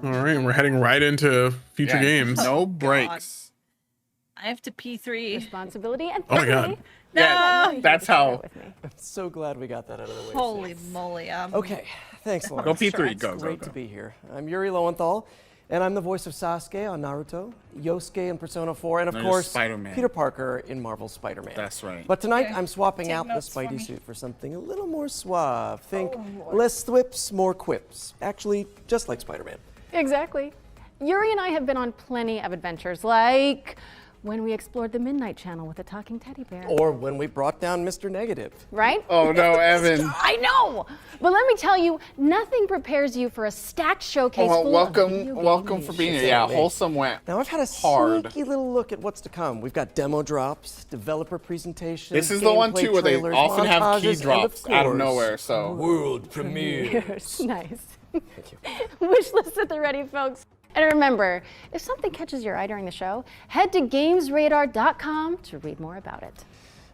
All right, we're heading right into future games. No breaks. I have to P3. Responsibility and Oh my God. No. Yeah, that's how. I'm so glad we got that out of the way. Holy moly. Okay, thanks, Lauren. Go P3, It's go, great go. to be here. I'm Yuri Lowenthal, and I'm the voice of Sasuke on Naruto, Yosuke in Persona 4, and of No, you're course, Spider-Man. Peter Parker in Marvel's Spider-Man. That's right. But tonight, Okay. I'm swapping Take out the notes for Spidey me. suit for something a little more suave. Think less thwips, more quips. Actually, just like Spider-Man. Exactly. Yuri and I have been on plenty of adventures, like when we explored the Midnight Channel with a talking teddy bear. Or when we brought down Mr. Negative. Right? Oh no, Evan. I know! But let me tell you, nothing prepares you for a stacked showcase Well, full of video welcome game for being news. here. Yeah, man. wholesome went. Now, I've had a hard. sneaky little look at what's to come. We've got demo drops, developer presentations. This is the one gameplay too where they trailers, often have key montages, and drops out of course, nowhere. So World premiere. Nice. Thank you. Wish list at the ready, folks. And remember, if something catches your eye during the show, head to gamesradar.com to read more about it.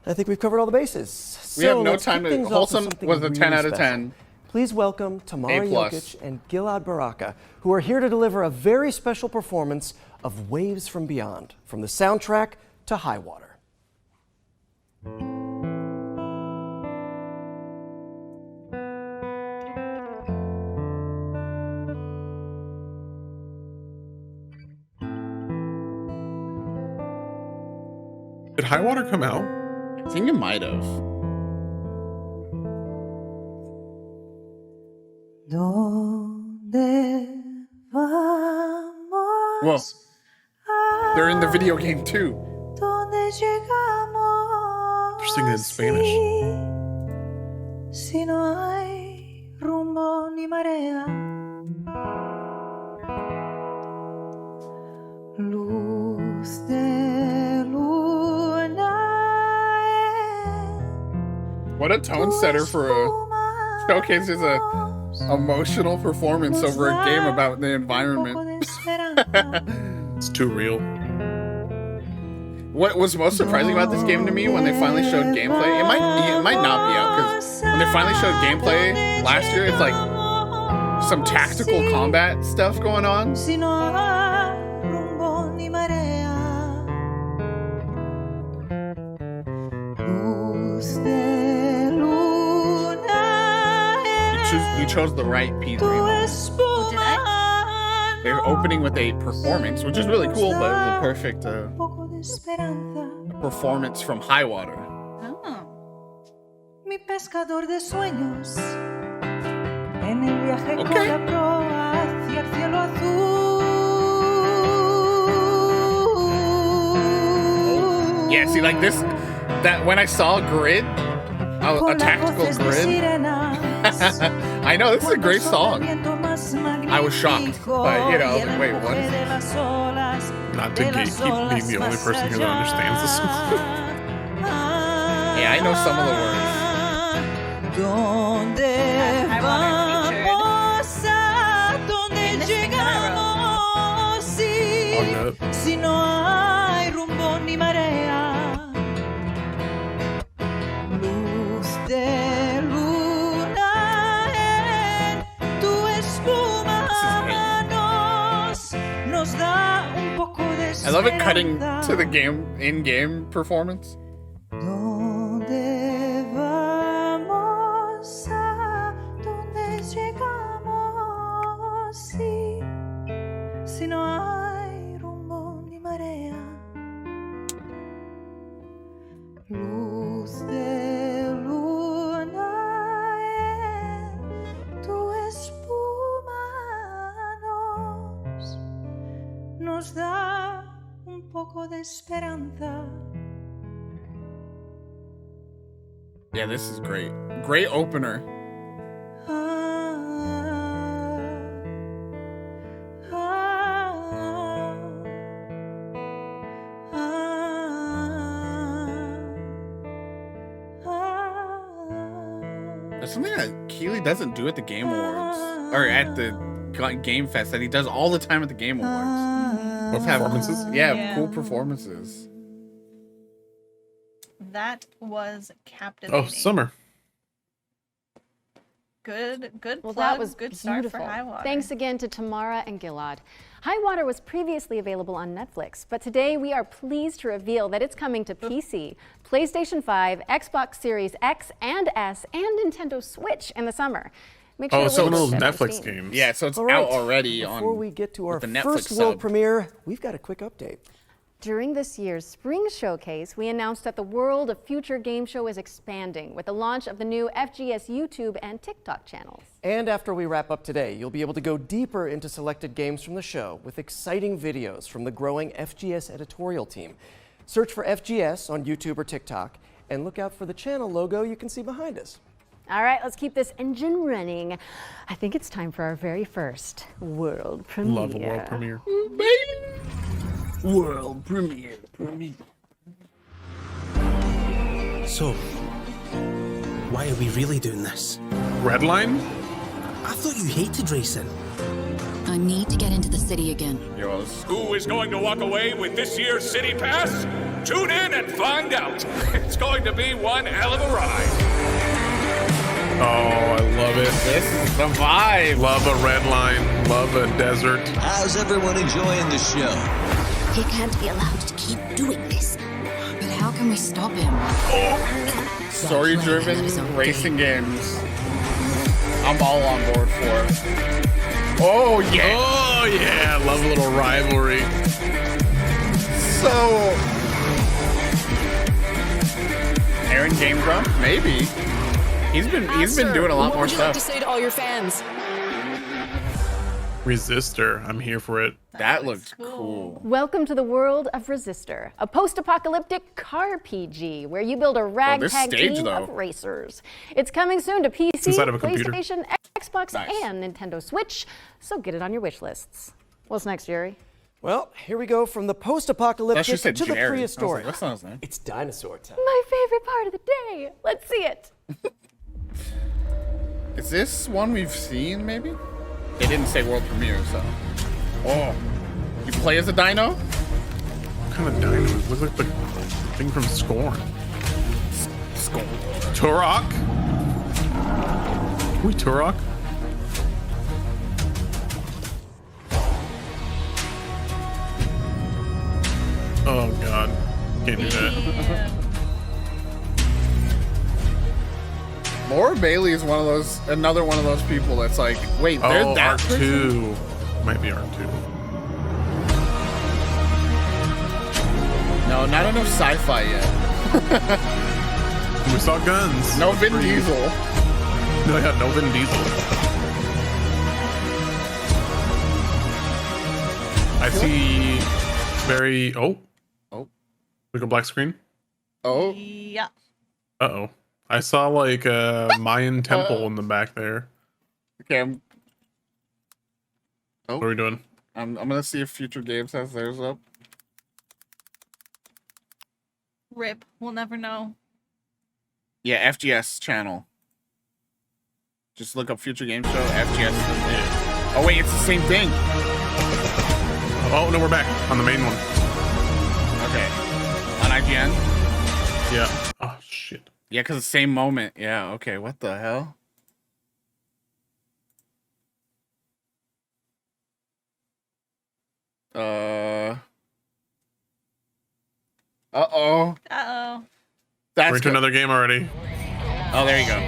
I think we've covered all the bases. We have no let's time kick to- things off with Wholesome something was a 10 really out of special. 10. Please welcome Tamara A+. Jokic and Gilad Baraka, who are here to deliver a very special performance of Waves from Beyond, from the soundtrack to High Water. Did High Water come out? I think it might have. Whoa. They're in the video game too. They're singing in Spanish. Si no hay rumbo ni marea, luz de luna What a tone setter for a showcases a emotional performance over a game about the environment. It's too real. What was most surprising about this game to me when they finally showed gameplay, it might not be out, because when they finally showed gameplay last year, it's like some tactical combat stuff going on. Si no hay rumbo ni marea, luz de luna You chose the right P3 tu moment. espuma. They're opening with a performance, which is really cool, but it was a perfect Un poco de esperanza. performance from High Water. Oh. Mi pescador de sueños en el viaje con Okay. la proa hacia el cielo azul. Yeah, see, like this, that when I saw Grid, a Con las tactical voces de grid, sirenas, I know, this is a great song. viento más I was shocked, but, you know, I was like, wait, what is de las olas, Not to de las gatekeep being olas the only más person here that understands this. Yeah, I know some of the words. ¿Dónde I want it featured vamos? ¿A dónde in this thing that llegamos? Oh, no. Si no hay rumbo ni marea, luz de luna en tu espuma nos da un poco de I love it cutting esperanza. to the game, in-game performance. ¿Dónde vamos? ¿A dónde llegamos? Si no hay rumbo ni marea, luz de luna en tu espuma nos da un poco de esperanza. Yeah, this is great. Great opener. There's something that Keeley doesn't do at the Game Awards, or at the Game Fest, that he does all the time at the Game Awards. What performances? Yeah, Yeah. cool performances. That was captivating. Oh, Summer. Good Well, plug, that was good start beautiful. for Highwater. Thanks again to Tamara and Gilad. Highwater was previously available on Netflix, but today we are pleased to reveal that it's coming to PC, PlayStation 5, Xbox Series X and S, and Nintendo Switch in the summer. Make sure Oh, to so one of wait those for Netflix Steam. games. Yeah, so it's All right, out already on. Before we get to our with the Netflix first world sub. premiere, we've got a quick update. During this year's spring showcase, we announced that the World of Future Game Show is expanding with the launch of the new FGS YouTube and TikTok channels. And after we wrap up today, you'll be able to go deeper into selected games from the show with exciting videos from the growing FGS editorial team. Search for FGS on YouTube or TikTok and look out for the channel logo you can see behind us. All right, let's keep this engine running. I think it's time for our very first world premiere. Love a world premiere. World premiere. So, why are we really doing this? Redline? I thought you hated racing. I need to get into the city again. Who is going to walk away with this year's City Pass? Tune in and find out. It's going to be one hell of a ride. Oh, I love it. This is the vibe. Love a red line. Love a desert. How's everyone enjoying the show? He can't be allowed to keep doing this. But how can we stop him? Story-driven That is okay. racing games. I'm all on board for. Oh yeah. Oh, yeah. Love a little rivalry. So. Aaron Game Grump? Maybe. He's been doing a lot more stuff. say to all your fans? Resistor. I'm here for it. That looked cool. Welcome to the world of Resistor, a post-apocalyptic car PG where you build a ragtag stage, team though. of racers. It's coming soon to PC, inside of a computer. PlayStation, Xbox, Nice. and Nintendo Switch, so get it on your wish lists. What's next, Yuri? Well, here we go from the post-apocalyptic She said to the Jerry. I was prehistoric. like, that's not his name. It's dinosaur time. My favorite part of the day. Let's see it. Is this one we've seen, maybe? They didn't say world premiere, so. Oh. You play as a dino? What kind of dino? Looks like the thing from Scorn. Skull. Turok? We Turok? Oh god. Can't do that. Laura Bailey is another one of those people that's like, wait, they're Oh, that person? R2. Might be R2. No, not enough sci-fi yet. We saw guns. No Vin Diesel. No, yeah, no Vin Diesel. I see very. Oh. Like a black screen? Oh. Yeah. Uh-oh. I saw like a Mayan temple in the back there. Okay, What are we doing? I'm gonna see if Future Games has theirs up. Rip. We'll never know. Yeah, FGS channel. Just look up Future Game Show, FGS. Oh wait, it's the same thing. Oh, no, we're back on the main one. Okay. On IGN? Yeah. Oh, shit. Yeah, because the same moment. Yeah, okay, what the hell? Uh-oh. Uh-oh. That's We're into good. another game already. Oh, there you go.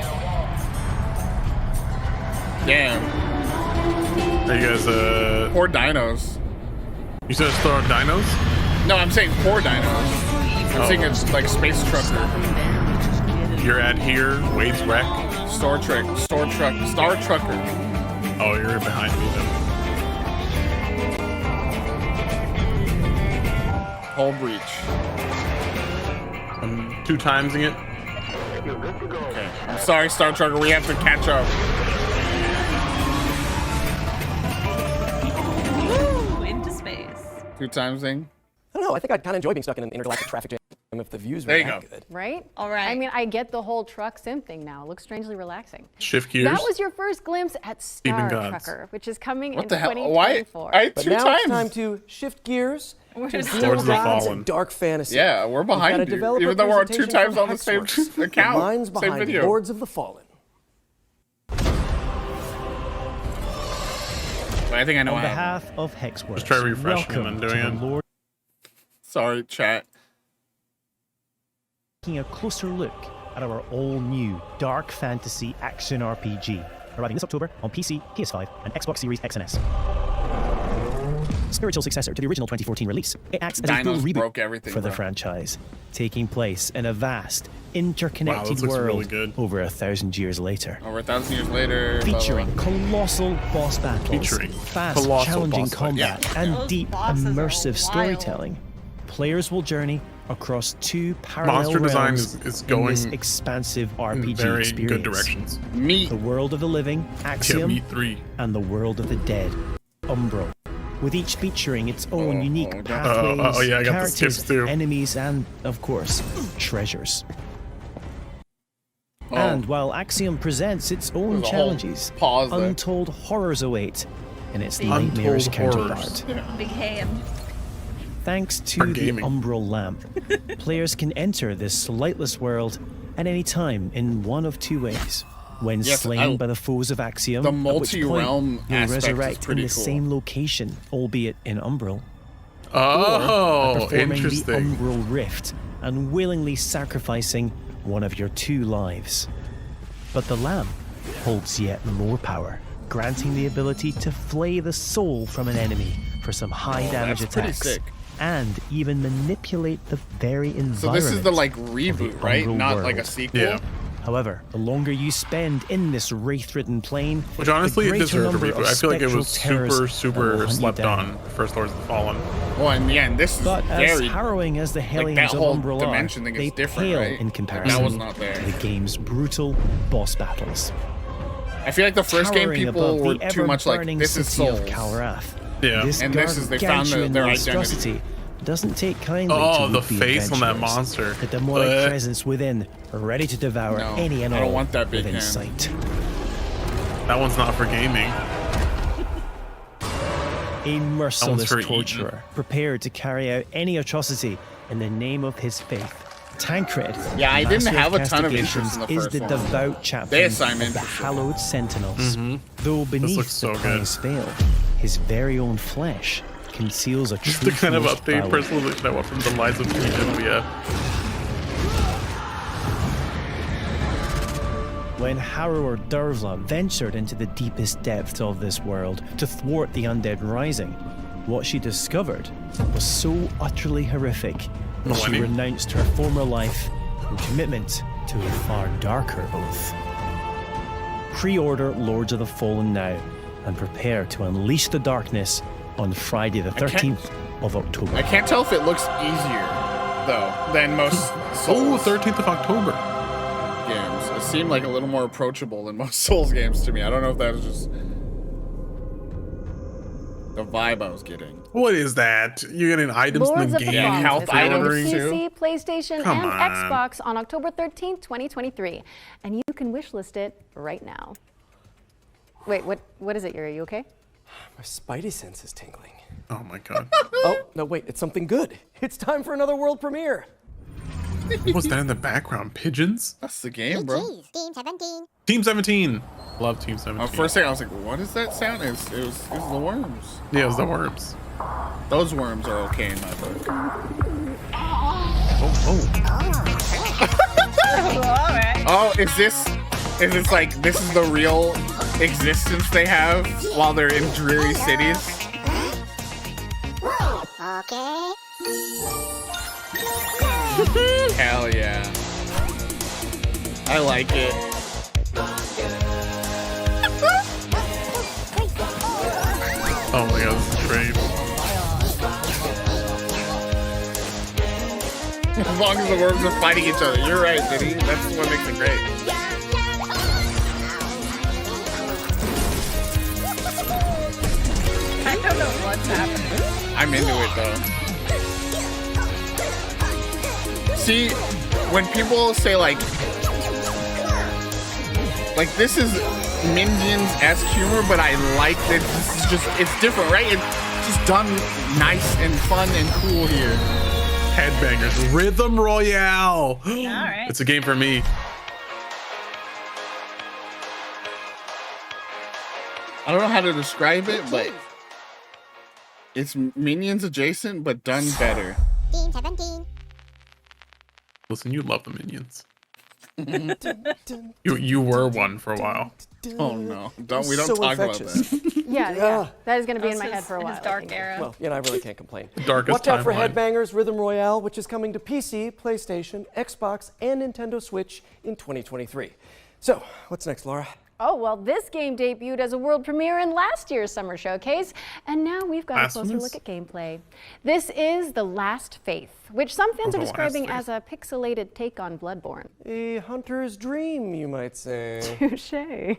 Damn. Are you guys, Poor dinos. you said throw out dinos? No, I'm saying poor dinos. I'm saying it's like Space Trucker. You're at here, Wade's Wreck. Star Trucker. Oh, you're behind me then. Hull breach. I'm 2-timesing it. Okay. I'm sorry, Star Trucker. We have to catch up. Woo! Into space. 2-timesing. I don't know. I think I'd kind of enjoy being stuck in an intergalactic traffic jam if the views were There you that go. good. Right? All right. I mean, I get the whole truck sim thing now. It looks strangely relaxing. Shift gears. That was your first glimpse at Star Gods. Trucker, which is coming What in the hell? Why? 2024. I But two now times. it's time to shift gears to Towards the gods Fallen. and dark fantasy. Yeah, we're We've got a behind you. developer Even though we're 2 presentation times from on the same Hexworks, account. the minds Same behind video. Lords of the Fallen. Wait, I think I know. On I have behalf of Hexworks, Just try refreshing welcome and to doing the it. Lord. Sorry, chat. Taking a closer look at our all-new dark fantasy action RPG, arriving this October on PC, PS5, and Xbox Series X and S. Spiritual successor to the original 2014 release, it acts as a full Dinos broke reboot everything, for the bro. franchise, taking place in a vast, interconnected this looks really world good. over 1,000 years later. Over 1,000 years later. blah, blah, Featuring blah. colossal boss battles, Featuring fast, colossal challenging boss fights. combat, Yeah. and Those deep, bosses are immersive wild. storytelling. Players will journey across two parallel Monster design realms is in going this expansive in RPG very experience. good directions. Meat. The world of the living, Yeah, Axiom, Meat 3. and the world of the dead, Umbro, with each featuring its own unique oh, pathways, yeah, I got the characters, skips too. enemies, and, of course, treasures. Oh. And while Axiom presents its own There's a whole challenges, pause there. untold horrors await in its Untold nightmarish horrors. counterpart. Big hand. Thanks For to the gaming. Umbral Lamp, players can enter this lightless world at any time in one of two ways. When Yes, slain by the foes of Axiom, the at which point multi-realm you'll aspect is resurrect in pretty the cool. same location, albeit in Umbral. Oh, Performing interesting. the Umbral Rift and willingly sacrificing one of your two lives. But the lamp holds yet more power, granting the ability to flay the soul from an enemy for some high damage that's pretty attacks, sick. and even manipulate the very environment. So this is the like of reboot, the right? Umbral Not like a world. sequel. Yeah. However, the longer you spend in this wraith-ridden plane, Which honestly, the it greater deserved a number reboot. of I feel like it was spectral terrors super that will hunt you slept down. on. First Lords of the Fallen. Well, and yeah, and this is But as very harrowing as the like Hellions that of whole Umbral dimension are, thing they is different, pale right? in comparison That was not there. to the game's brutal boss battles. I feel like the first game Towering people above were the too much like ever-burning this is city of Souls. Kalrath. Yeah. This And this is- they found gargantuan their monstrosity doesn't take kindly Oh, to the would-be face on that adventurers. monster. The demonic Ugh. presence within, ready to devour No, any and I all don't want that big within hand. sight. That one's not for gaming. A merciless for eating. torturer, prepared to carry out any atrocity in the name of his faith. Tancred, Yeah, I didn't master have a of ton of interest in the castigations, is first the one. devout chaplain This I'm of the interested in. hallowed sentinels. Though beneath looks so the good. pious veil, his very own flesh conceals a Just the kind of truth-forced update power. personally that I want from the Lies of P and yeah. When Harrower Dervla ventured into the deepest depths of this world to thwart the undead rising, what she discovered was so utterly horrific that she Millennium. renounced her former life in commitment to a far darker oath. Pre-order Lords of the Fallen now and prepare to unleash the darkness on Friday the 13th of October. I can't tell if it looks easier though than most Oh, Souls 13th of October. games. It seemed like a little more approachable than most Souls games to me. I don't know if that was just the vibe I was getting. What is that? You're getting items Lords in of the the game. Yeah, Fallen health is coming to items, too. PC, PlayStation, Come and on. Xbox on October 13th, 2023. And you can wishlist it right now. Wait, what is it, Yuri? You okay? My spidey sense is tingling. Oh my god. Oh, no, wait, it's something good. It's time for another world premiere. What was that in the background? Pigeons? That's the game, bro. Team 17. Team 17. Love Team 17. First thing I was like, what is that sound? It was the worms. Yeah, it was the worms. Those worms are okay in my book. Alright. Oh, is this like this is the real existence they have while they're in dreary cities? Okay. Hell yeah. I like it. Oh my god, this is great. As long as the worms are fighting each other. You're right, Diddy. That's what makes it great. I don't know what's happening. I'm into it though. See, when people say like this is Minions-esque humor, but I like that this is just, it's different, right? It's just done nice and fun and cool here. Headbangers. Rhythm Royale. Alright. It's a game for me. I don't know how to describe it, but it's Minions adjacent, but done better. Listen, you love the Minions. You were one for a while. Oh no! We don't So talk infectious. about that. Yeah. That is going to be in my His- head for a while. his I dark think. era. Well, I really can't complain. Darkest Watch out for timeline. Headbangers Rhythm Royale, which is coming to PC, PlayStation, Xbox, and Nintendo Switch in 2023. So, what's next, Laura? Oh, well, this game debuted as a world premiere in last year's Summer Showcase, and now we've got a closer Blasphemous. look at gameplay. This is The Last Faith, which some fans are The describing Last as a pixelated take on Bloodborne. A hunter's dream, you might say. Touché.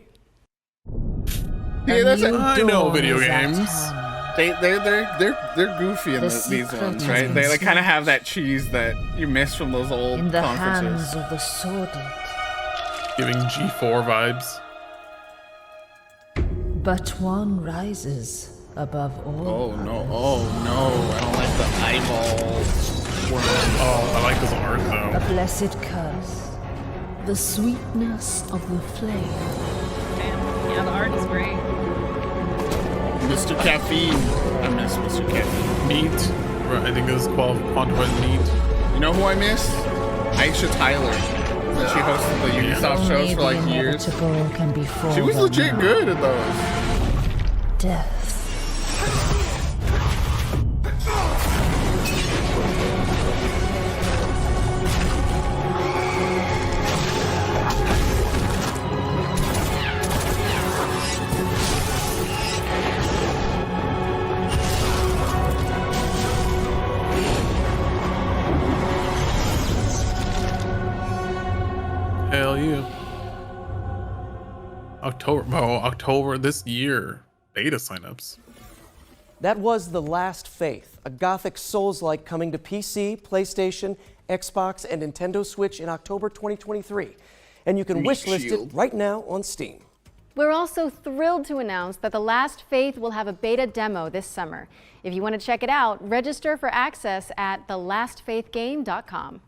Yeah, that's it. I know video games. They're goofy in these ones, right? They like, kind of have that cheese that you miss from those old In the conferences. hands of the sordid. Giving G4 vibes. But one rises above all. Oh no! I don't like the eyeballs. Oh, I like this art A though. blessed curse. The sweetness of the flame. Damn. Yeah, the art is great. Mr. Caffeine. I miss Mr. Caffeine. Neat. I think this is qualified neat. You know who I miss? Aisha Tyler. When she hosted the Ubisoft shows for like years. Can befall She was them legit now. good at those. Death. Hell yeah. October this year. Beta signups. That was The Last Faith, a gothic Souls-like coming to PC, PlayStation, Xbox, and Nintendo Switch in October 2023. And you can wishlist it right now on Steam. We're also thrilled to announce that The Last Faith will have a beta demo this summer. If you want to check it out, register for access at thelastfaithgame.com.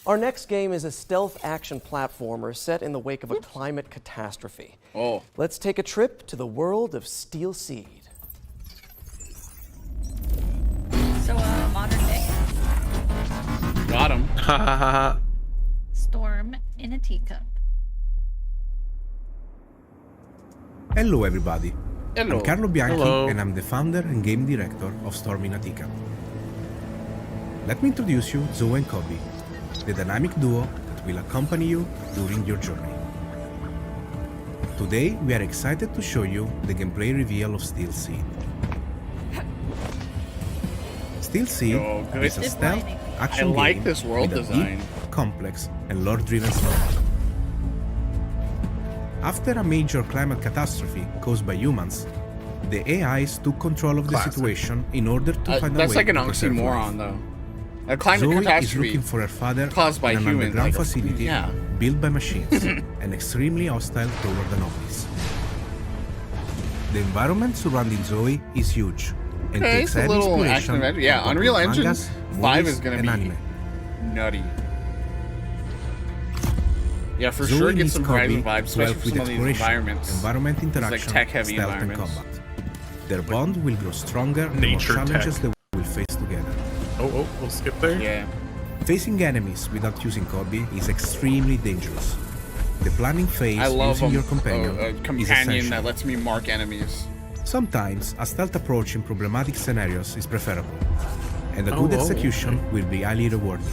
Our next game is a stealth action platformer set in the wake of a climate catastrophe. Oh. Let's take a trip to the world of Steel Seed. So, modern day. Got him. Storm in a teacup. Hello everybody. Hello. I'm Carlo Bianchi Hello. and I'm the founder and game director of Storm in a Teacup. Let me introduce you Zoe and Kobe, the dynamic duo that will accompany you during your journey. Today we are excited to show you the gameplay reveal of Steel Seed. Steel Seed Yo, good. is a stealth action I like game this world with a design. deep, complex and lore-driven story. After a major climate catastrophe caused by humans, the AIs took control of the Classic. situation in order to find a That's way like an to preserve oxymoron, life. though. A climate Zoe is catastrophe looking for her father caused by in an humans. underground Like, facility yeah. built by machines and extremely hostile toward the nobles. The environment surrounding Zoe is huge and Okay, takes it's a heavy little inspiration action adventure. Yeah, from Unreal popular Engine mangas, 5 movies, is gonna and be anime. nutty. Yeah, for Zoe sure get needs some Kobe Horizon vibes, to especially help for with some of these exploration, environments. environment These, interaction, like tech-heavy stealth and environments. combat. Their bond will grow stronger the more Nature challenges tech. they will face together. Oh, we'll skip there. Yeah. Facing enemies without using Kobe is extremely dangerous. The planning phase I love using your a companion, is companion essential. that lets me mark enemies. Sometimes a stealth approach in problematic scenarios is preferable, and a Oh, good oh, execution will be highly rewarding.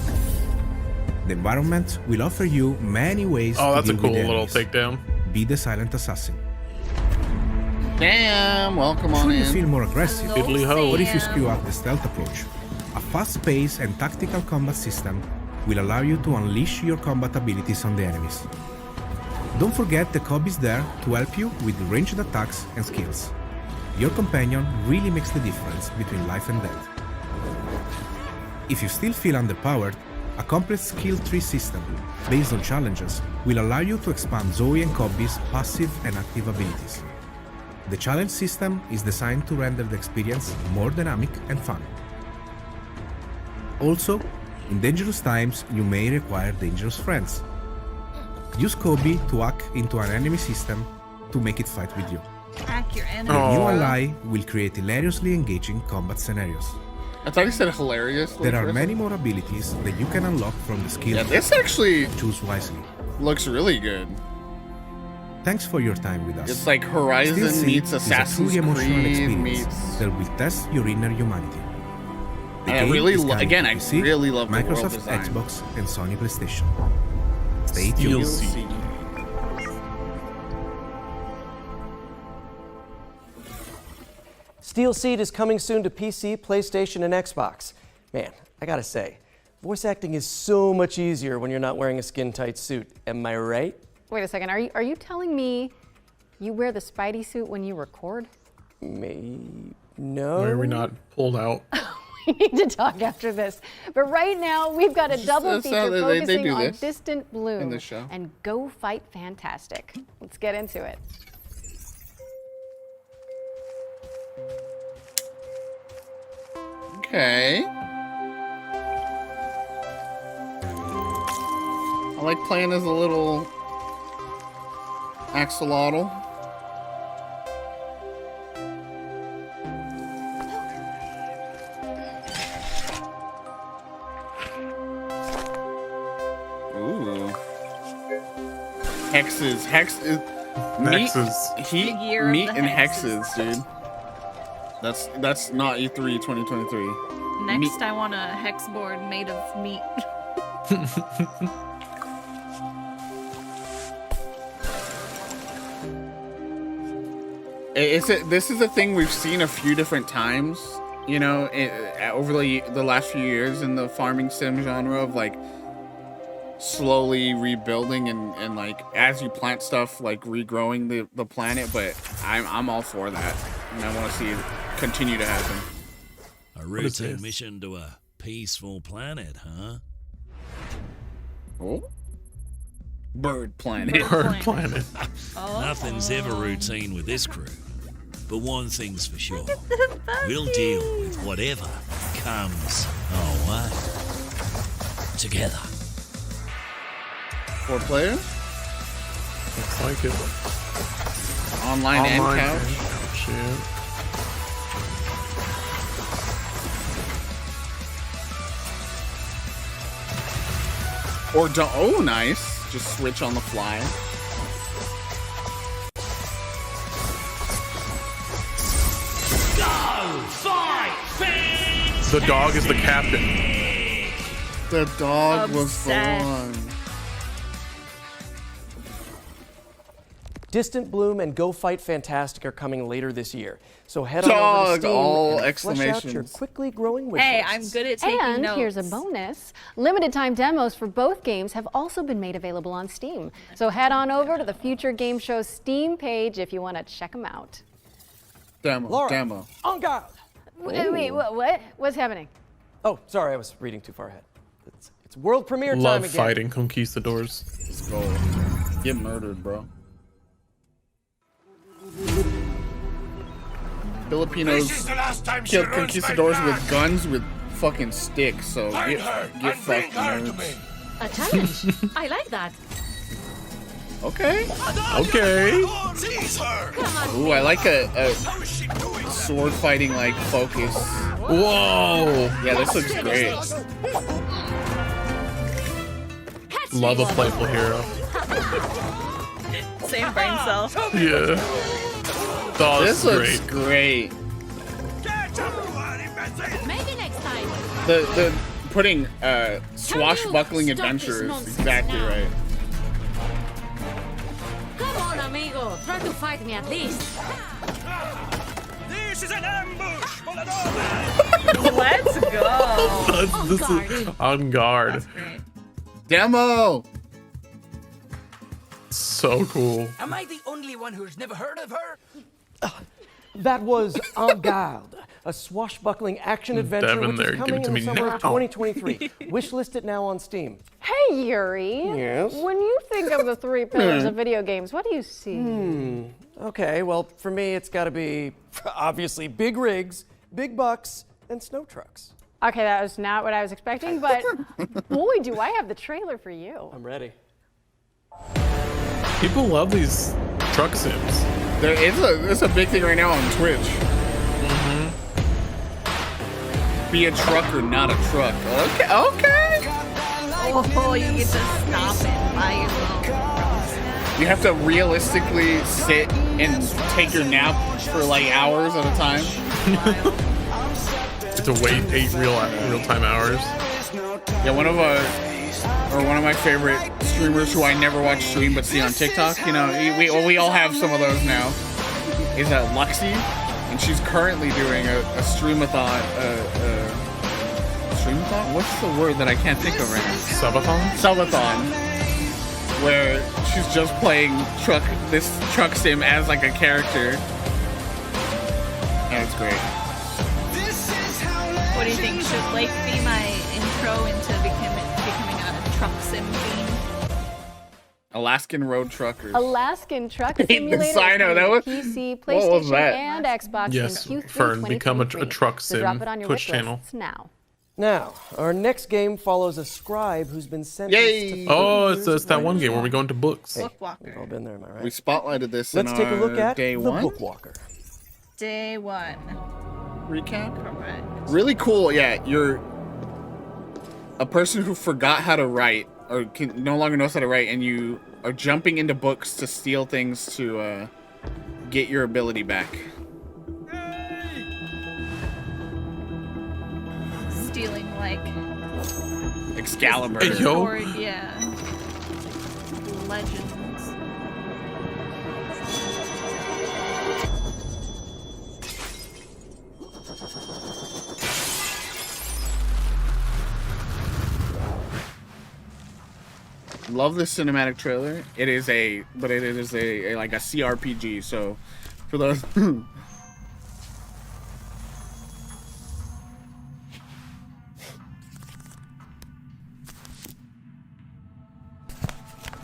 The environment will offer you many ways Oh, to that's a deal cool with little enemies. takedown. Be the silent assassin. Damn, welcome on Should you in. feel more aggressive, Diddly ho. or if you screw up the stealth approach, a fast-paced and tactical combat system will allow you to unleash your combat abilities on the enemies. Don't forget the Kobe is there to help you with ranged attacks and skills. Your companion really makes the difference between life and death. If you still feel underpowered, a complex skill tree system based on challenges will allow you to expand Zoe and Kobe's passive and active abilities. The challenge system is designed to render the experience more dynamic and fun. Also, in dangerous times, you may require dangerous friends. Use Kobe to hack into an enemy system to make it fight with you. Hack Fuck your enemy. Your new ally will create hilariously engaging combat scenarios. I thought he said hilarious. There are many more abilities that you can unlock from the skill. Yeah, this actually choose wisely. Looks really good. Thanks for your time with us. It's like Horizon Still meets is a Assassin's truly emotional Creed experience meets. that will test your inner humanity. The And I game really, is coming again, to I PC, really love the world Microsoft, design. Xbox, and Sony PlayStation. Stay tuned. Steel Seed is coming soon to PC, PlayStation, and Xbox. Man, I gotta say, voice acting is so much easier when you're not wearing a skin-tight suit. Am I right? Wait a second, are you telling me you wear the Spidey suit when you record? No. Why are we not pulled out? We need to talk after this. But right now, we've got a double that's how feature they focusing do on this Distant Bloom in the show. and Go Fight Fantastic. Let's get into it. Okay. I like playing as a little axolotl. Ooh. Hexes. Meat, Hexes. heat, Big year of meat, the and hexes. hexes, dude. That's not E3 2023. Next, I want a hex board made of meat. This is a thing we've seen a few different times, you know, over the last few years in the farming sim genre of like slowly rebuilding and like as you plant stuff, like regrowing the planet. But I'm all for that, and I want to see it continue to happen. A routine mission to a peaceful planet, huh? Oh, bird planet. Bird planet. Nothing's ever routine with this crew. But one thing's for sure. We'll deal with whatever comes our way. Together. 4 players? Looks like it. Online and couch? Yeah. Or don't. Oh, nice. Just switch on the fly. Go fight, The dog is the captain. The dog Obsessed. was the one. Distant Bloom and Go Fight Fantastic are coming later this year. So head on over Dog, to Steam all and flesh out your exclamations. quickly growing wish Hey, lists. I'm good at taking And notes. here's a bonus. Limited time demos for both games have also been made available on Steam. So head on over to the Future Game Show Steam page if you want to check them out. Demo. On guard! Wait, what? What's happening? Oh, sorry, I was reading too far ahead. It's world premiere time Love again. fighting conquistadors. Let's go. Get murdered, bro. Filipinos This is the last time she killed ruins my conquistadors plan. with guns with fucking sticks, so Find get her get and bring fucked, her to nerds. me. A challenge. I like that. Okay. Okay. Seize her. Come on. Ooh, I like a How is she doing? sword fighting like focus. Whoa. Yeah, this looks great. Love a playful hero. Same brain cell. Yeah. Oh, This this looks is great. great. Maybe next time. The putting swashbuckling adventure is exactly right. Come on, amigo. Try to fight me at least. This is an ambush. Let's go. This is on guard. That's great. Demo. So cool. Am I the only one who's never heard of her? That was En Garde, a swashbuckling action adventure Devin which there, is give coming it to in the me summer now. of 2023. Wishlist it now on Steam. Hey, Yuri. Yes? When you think of the 3 pillars of video games, what do you see? Okay, well, for me, it's got to be obviously big rigs, big bucks, and snow trucks. Okay, that was not what I was expecting, but boy, do I have the trailer for you. I'm ready. People love these truck sims. It's a big thing right now on Twitch. Be a truck or not a truck. Okay. Oh, you get to stop and buy your little cross. You have to realistically sit and take your nap for like hours at a time. It's a wait 8 real-time hours. Yeah, one of my favorite streamers who I never watch stream but see on TikTok. You know, we all have some of those now. Is Luxy, and she's currently doing a streamathon. Streamathon? What's the word that I can't think of right now? Subathon. Where she's just playing this truck sim as like a character. And it's great. What do you think? Should Lake be my intro into becoming a truck sim fiend? Alaskan Road Truckers. Alaskan Truck The Simulator is sign coming that to was- PC, what was PlayStation, that? and Xbox Yes, in Q3 Fern, become a 2023. truck So sim drop it on your Twitch wish channel. lists now. Now, our next game follows a scribe who's been sentenced Yay! to Oh, it's that one game where we go into books. Hey, we've all been there, am I right? We spotlighted this Let's in take a look our at day the one Bookwalker. Day 1. recap. Correct. Really cool. Yeah, you're a person who forgot how to write or no longer knows how to write, and you are jumping into books to steal things to get your ability back. Stealing like Excalibur. Hey, yo. sword, yeah. Legends. Love this cinematic trailer. It is a like a CRPG. So for those.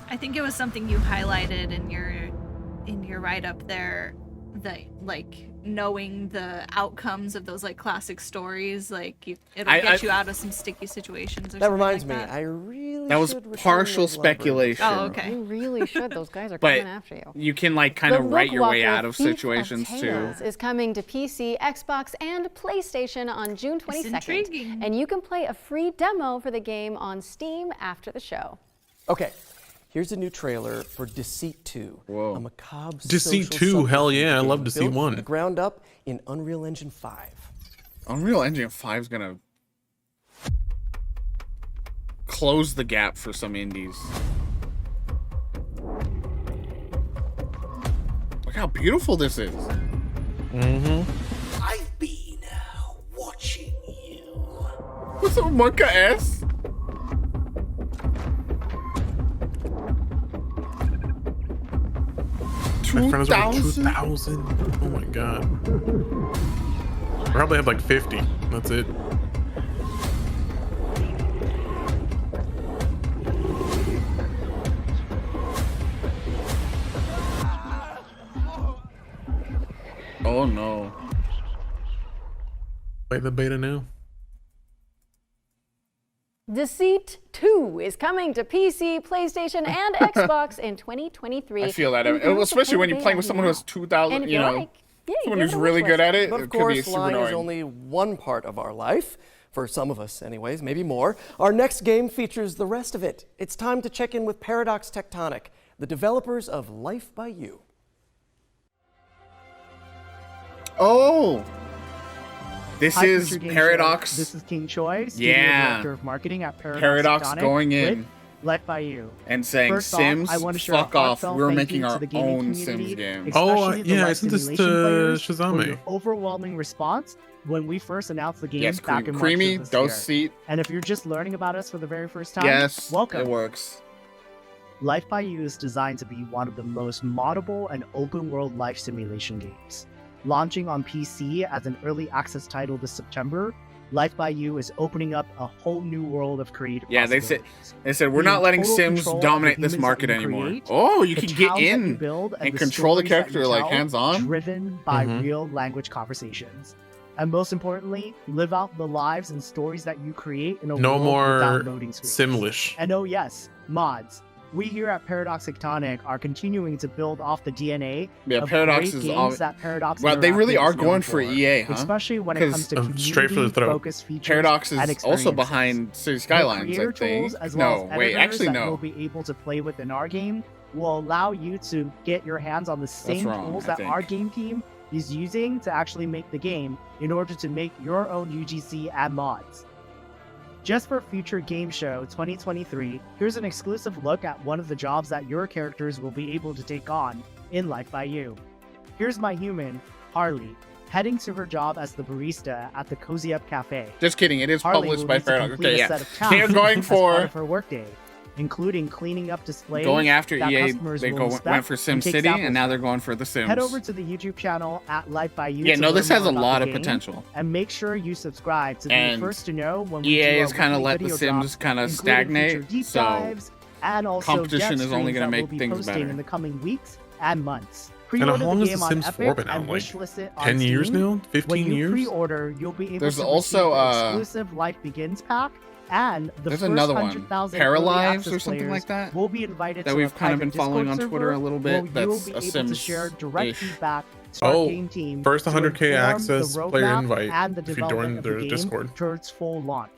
I think it was something you highlighted in your write-up there, that like knowing the outcomes of those like classic stories, like it'll get you out of some sticky situations. Or That something reminds like me, that. I really That was should return partial those libraries. speculation. Oh, okay. You really should. Those guys are But coming after you. you can like kind The of write your way Bookwalker out of Thief situations too. Tales is coming to PC, Xbox, and PlayStation on June 22nd. intriguing. And you can play a free demo for the game on Steam after the show. Okay, here's a new trailer for Deceit 2. Whoa. A macabre Deceit social 2, hell subterfuge yeah, I game love Deceit built 1. From the ground up in Unreal Engine 5. Unreal Engine 5 is gonna close the gap for some indies. Look how beautiful this is. I've been watching you. What's up, Monka S? My friend is over 2,000? 2,000. Oh my god. Probably have like 50. That's it. Oh no. Play the beta now. Deceit 2 is coming to PC, PlayStation, and Xbox in 2023. I feel that, You can also especially play when the you're playing with beta someone who has now. 2,000, And if you you know, like, yeah, someone give who's it a really wish good list. at it. But It of could be course, super lying is annoying. only one part of our life. For some of us, anyways, maybe more. Our next game features the rest of it. It's time to check in with Paradox Tectonic, the developers of Life by You. Oh! This Hi, is Future Game Paradox. Show. This is King Choi, Studio Yeah. Director of Marketing at Paradox. Paradox Tectonic going with in Life by You. and saying, First off, Sims, I want to share fuck a off. heartfelt We're thank making you to our the gaming own community, Sims game. especially the yeah, I live sent this simulation to players for Shazame. your overwhelming response when we first announced the game Yes, back in March creamy, of this dose year. seat. And if you're just learning about us for the very first time, Yes, welcome. it works. Life by You is designed to be one of the most moddable and open world life simulation games. Launching on PC as an early access title this September, Life by You is opening up a whole new world of creative Yeah, they possibilities. said we're Be not in letting total Sims control of dominate the this humans market that you anymore. create, Oh, you the can get towns that you in build, and the control the stories that character you like tell, hands-on. driven by Mhm. real language conversations. And most importantly, live out the lives and stories that you create in a No world more without loading screens. Simlish. And oh yes, mods. We here at Paradox Tectonic are continuing to build off the DNA of Paradox great is games that Paradox well, they really Interactive are is known going for EA, huh? especially when it comes to straight for the throat. community-focused features Paradox and is also experiences. behind City The Skylines, creator I think. tools, as well as Wait, editors actually that no. you'll be able to play within our game will allow you to get your hands on the same wrong, tools I that think. our game team is using to actually make the game in order to make your own UGC and mods. Just for Future Game Show 2023, here's an exclusive look at one of the jobs that your characters will be able to take on in Life by You. Here's my human, Harley, heading to her job as the barista at the Cozy Up Cafe. Just kidding, it is Harley published will by need to Paradox. complete Okay, a yeah. set of tasks They're going as part for of her workday, including cleaning up displays. going after that EA. customers They will went inspect for and take SimCity, samples and now from. they're going for The Sims. Head over to the YouTube channel at Life by You. Yeah, to no, learn this has more a about lot the of game, potential. and make sure you subscribe to be And the first to know when we EA do has our kind of weekly let The video Sims drops, kind of including stagnate, feature deep so dives, and also competition guest is only streams going to that make we'll be things posting better. in the coming weeks and months. And how Pre-order long the has game The on Sims 4 Epic been out? and Like wishlist it on 10 years Steam. now? 15 when you years? pre-order, you'll be able There's to also, receive the exclusive Life Begins pack, and the There's first another one, 100,000 early Paralives access or something players like that, will be invited that to we've a kind of been private following Discord on Twitter a server little where bit. you'll That's be a able to Sims share direct ish. feedback to our Oh, game team first to 100K inform access the player roadmap invite and the if you development join of their the game Discord. towards full launch.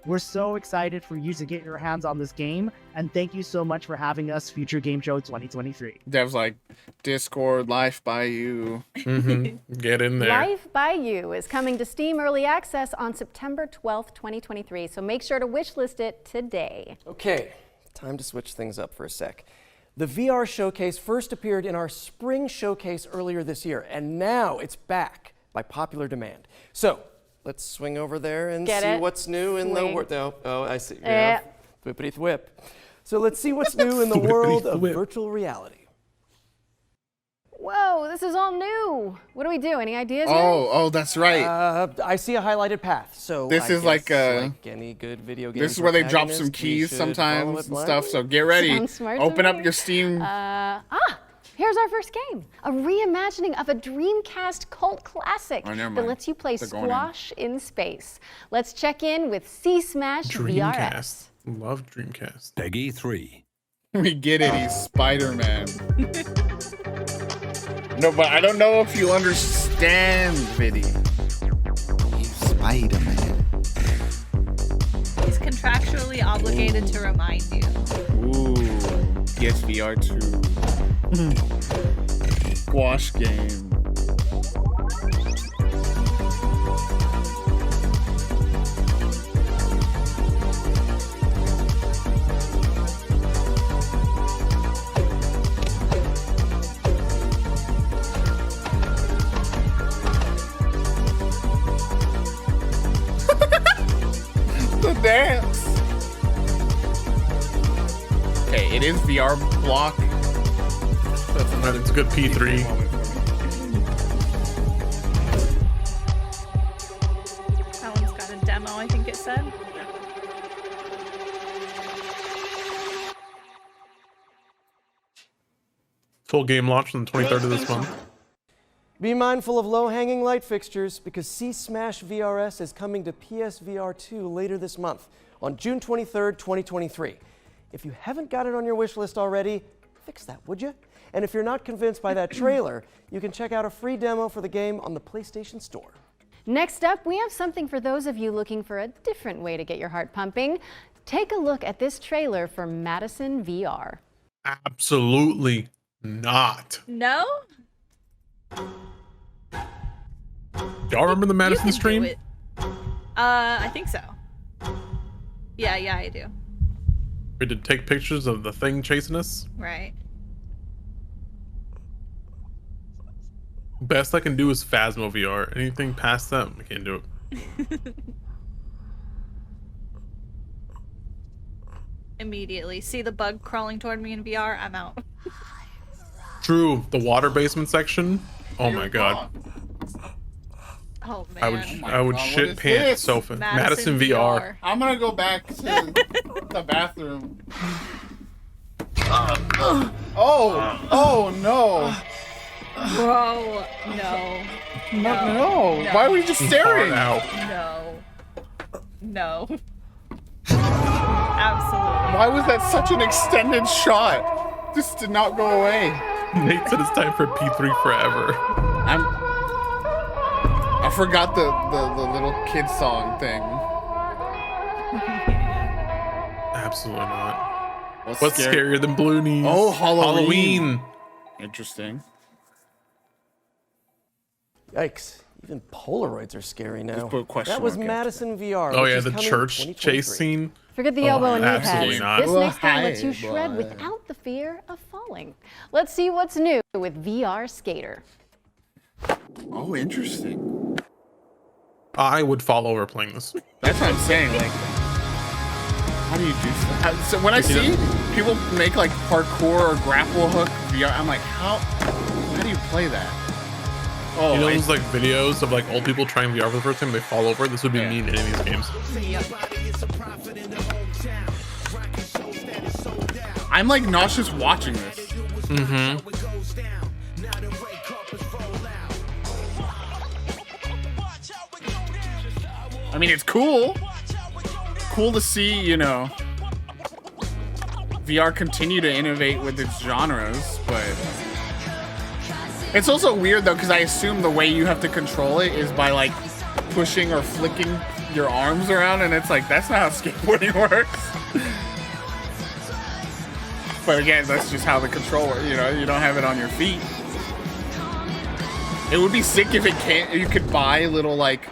We're so excited for you to get your hands on this game, and thank you so much for having us, Future Game Show 2023. Dev's like, Discord, Life by You. Get in there. Life by You is coming to Steam Early Access on September 12th, 2023, so make sure to wishlist it today. Okay, time to switch things up for a sec. The VR Showcase first appeared in our Spring Showcase earlier this year, and now it's back by popular demand. So, let's swing over there and see what's new in the world. Oh, I see. Yeah. Whippity whip. So let's see what's new in the world of virtual reality. Whoa, this is all new. What do we do? Any ideas? Oh, that's right. I see a highlighted path. So This I is like any good video game. This is where they drop some keys sometimes and stuff. So get ready. Sounds smart to Open up me. your Steam. Here's our first game, a reimagining of a Dreamcast cult classic Oh, never that mind. lets you play They're going in. squash in space. Let's check in with C-Smash VRS. Dreamcast. Love Dreamcast. Peggy 3. We get it. He's Spider-Man. No, but I don't know if you understand, Viddy. He's Spider-Man. He's contractually obligated to remind you. Ooh, PSVR 2. Squash game. The dance. Okay, it is VR block. That's another. It's a good P3. That one's got a demo, I think it said. Full game launch on the 23rd of this month. Be mindful of low-hanging light fixtures because C-Smash VRS is coming to PSVR 2 later this month on June 23rd, 2023. If you haven't got it on your wish list already, fix that, would you? And if you're not convinced by that trailer, you can check out a free demo for the game on the PlayStation Store. Next up, we have something for those of you looking for a different way to get your heart pumping. Take a look at this trailer for Madison VR. Absolutely not. No? Y'all remember the Madison stream? Do it. I think so. Yeah, I do. We did take pictures of the thing chasing us. Right. Best I can do is Phasmo VR. Anything past that, I can't do it. Immediately. See the bug crawling toward me in VR? I'm out. True, the water basement section. Oh my god. Oh man. I would God, shit what is pants this? so fast. Madison VR. I'm gonna go back to the bathroom. Oh no. Bro, no. No. Why were you just staring? Out. No. Absolutely. Why was that such an extended shot? This did not go away. Nate said it's time for P3 forever. I forgot the little kid song thing. Absolutely not. What's scarier than Bloonies? Oh, Halloween. Halloween. Interesting. Yikes. Even Polaroids are scary now. Just put a question That was mark Madison VR. Oh which yeah, is the coming church 2023. chase scene. Forget the elbow and knee absolutely pads. not. This next game lets you Hi, shred boy. without the fear of falling. Let's see what's new with VR Skater. Oh, interesting. I would fall over playing this. That's what I'm saying. Like, how do you do that? So when I see people make like parkour or grapple hook VR, I'm like, how do you play that? Oh, You know those like videos of like old people trying VR for the first time, they fall over? This would be me in any of these games. I'm like nauseous watching this. Mm-hmm. I mean, it's cool. Cool to see, you know, VR continue to innovate with its genres, but it's also weird though, because I assume the way you have to control it is by like pushing or flicking your arms around, and it's like, that's not how skateboarding works. But again, that's just how the controller, you know, you don't have it on your feet. It would be sick if you could buy little like,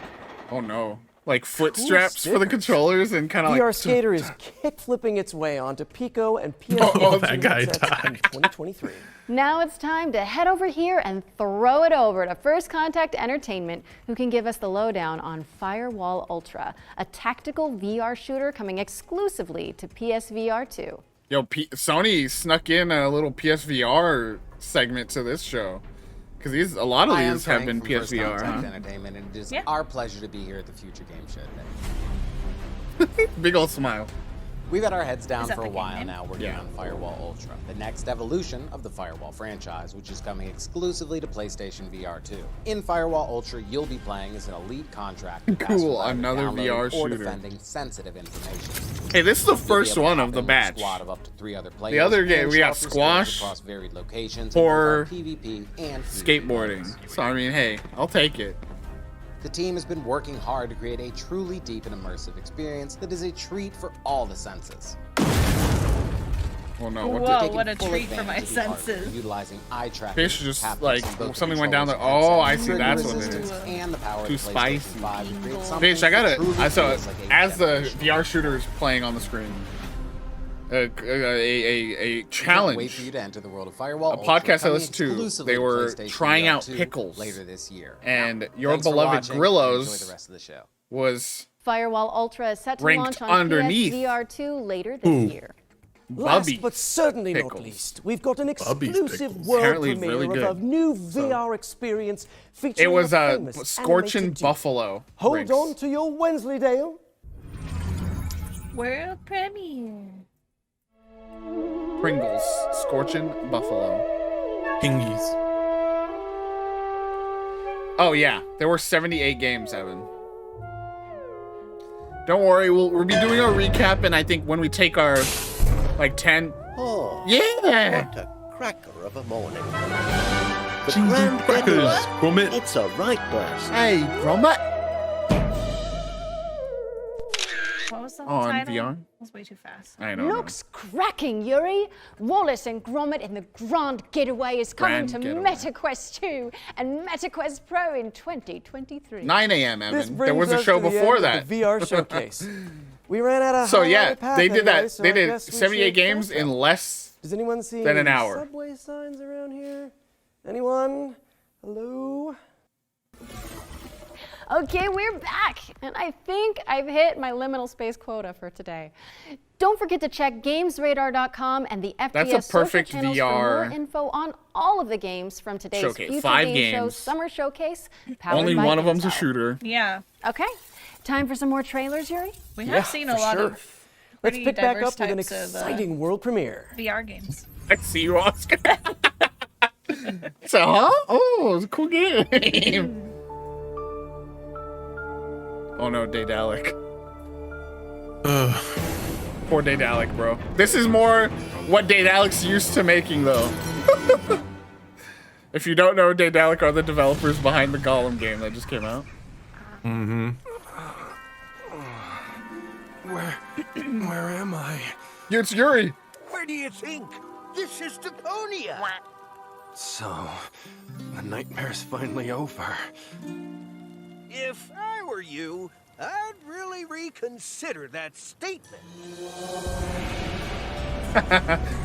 oh no, like foot Cool straps for the controllers and kind of like. VR Skater is kick flipping its way onto Pico and PS that guy died. in 2023. Now it's time to head over here and throw it over to First Contact Entertainment, who can give us the lowdown on Firewall Ultra, a tactical VR shooter coming exclusively to PSVR 2. Yo, Sony snuck in a little PSVR segment to this show. Because a lot of these have been PSVR, huh? Entertainment, and it is our pleasure to be here at the Future Game Show today. Big old smile. We've had our heads down Is that for a the game while name? now working on Firewall Ultra, the next evolution of the Firewall franchise, which is coming exclusively to PlayStation VR 2. In Firewall Ultra, you'll be playing as an elite contractor. Cool, another VR or shooter. defending sensitive information. Hey, this is the first one of the batch. Squad of up to 3 other players. The other game, we got shelter squash, across varied locations, horror, PvP, and skateboarding. So I mean, hey, I'll take it. The team has been working hard to create a truly deep and immersive experience that is a treat for all the senses. Oh no! Whoa, what a treat for my senses. Utilizing eye tracking, Fish just haptics, like and both something went down there. controllers Oh, and I see. trigger That's what it resistance is. and the power of Too the PlayStation spicy. 5 to create something Fish, I got that it. truly I saw it feels like a as the demonstration. VR shooter is playing on the screen. A Can't challenge. wait for you to enter the world of Firewall A Ultra, podcast I coming listened to. exclusively They were PlayStation trying VR out 2 pickles. later this year. And your Thanks for beloved watching. Grillos Enjoy the rest of the show. was Firewall Ultra is set to Ranked launch on underneath. PSVR 2 later this year. Last Bubby but certainly pickles. not least, we've got an Bubby's exclusive pickles. world Apparently premiere really of a good. new VR experience featuring it was a a famous Scorchin' animated team. Buffalo. Hold race. on to your Wensleydale. World premiere. Pringles, Scorchin' Buffalo. Pingies. Oh yeah, there were 78 games, Evan. Don't worry, we'll be doing our recap, and I think when we take our like 10. Oh, Yeah. what a cracker of a morning. The Cheesy grand crackers, Edward, Gromit. it's a right burst. Hey, Gromit. What was the On title? VR? That was way too fast. I don't know. Looks cracking, Yuri. Wallace and Gromit in the Grand Getaway is coming Grand to Getaway. MetaQuest 2 and MetaQuest Pro in 2023. 9 a.m. This Evan. brings There was a us show to the before end that. of the VR showcase. We ran out of So yeah, highlighted path they did that. anyway, so They I did guess we 78 should games finish in up. less. Does anyone see than an any hour. subway signs around here? Anyone? Hello? Okay, we're back, and I think I've hit my liminal space quota for today. Don't forget to check GamesRadar.com and the That's FPS a perfect social channels VR for more info on all of the games from today's showcase. Future 5 Game Show games. Summer Showcase. Powered Only by one of them's a Intel. shooter. Yeah, Okay, time for some more trailers, Yuri? we Yeah, have seen a for lot sure. of Let's pretty pick back diverse up with an types of, exciting world premiere. VR games. I see you, Oscar. So, huh? Oh, it's a cool game. Oh no, Daedalic. Poor Daedalic, bro. This is more what Daedalic's used to making, though. If you don't know, Daedalic are the developers behind the Gollum game that just came out. Mm-hmm. Where am I? It's Yuri. Where do you think? This is Deponia. So, the nightmare's finally over. If I were you, I'd really reconsider that statement.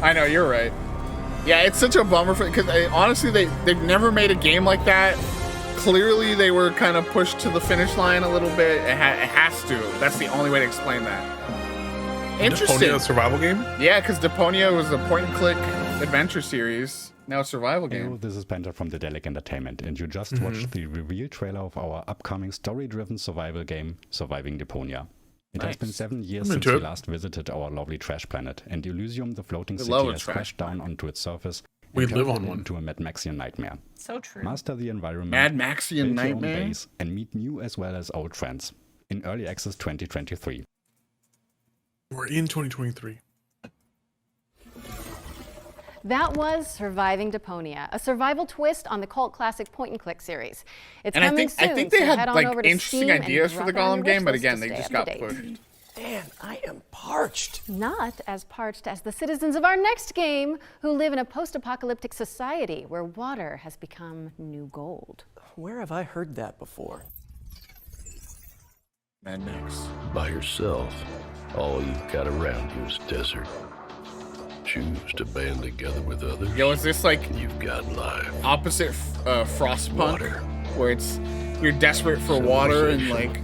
I know, you're right. Yeah, it's such a bummer for because honestly, they've never made a game like that. Clearly, they were kind of pushed to the finish line a little bit. It has to. That's the only way to explain that. Interesting. Deponia survival game? Yeah, because Deponia was a point-and-click adventure series. Now a survival game. Hello, this is Penta from Daedalic Entertainment, and you just watched the reveal trailer of our upcoming story-driven survival game, Surviving Deponia. It has been 7 years since we last visited our lovely trash planet, and Elysium, the floating city, has crashed down onto its surface. We live on turned one. Into a Mad Maxian nightmare. So true. Master the environment, Mad Maxian build your own nightmare? base, and meet new as well as old friends. In Early Access 2023. We're in 2023. That was Surviving Deponia, a survival twist on the cult classic point-and-click series. It's And coming soon, I think they so had head on like over to interesting Steam and ideas for the drop it on Gollum your game, but wish list again, to they stay just up got to date. pushed. Man, I am parched. Not as parched as the citizens of our next game, who live in a post-apocalyptic society where water has become new gold. Where have I heard that before? Mad Max. By yourself, all you've got around you is desert. Choose to band together with others. Yo, is this like you've got life? Opposite Frostpunk, where it's you're desperate for water and like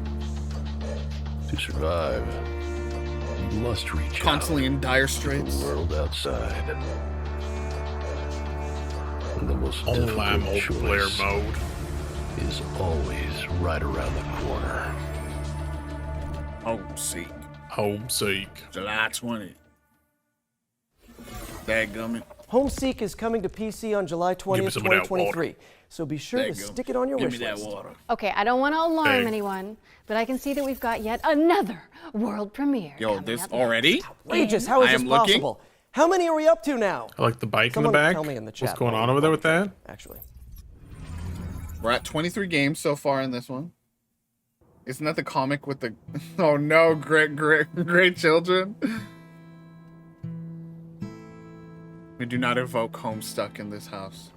to survive, you must reach constantly out in dire to straits. the world outside. And the most difficult multiplayer choice mode is always right around the corner. Homeseek. Homeseek. July 20. Dadgummit. Homeseek is coming to PC on July 20th, 2023. So be sure to stick it on your wish list. Okay, I don't want to alarm Hey. anyone, but I can see that we've got yet another world premiere. Yo, this already? Outrageous, how is I this am looking. possible? How many are we up to now? I like the bike Someone in the back. tell me in the chat. What's going on over there with that? Actually. We're at 23 games so far in this one. Isn't that the comic with the oh no, great children? We do not evoke Homestuck in this house.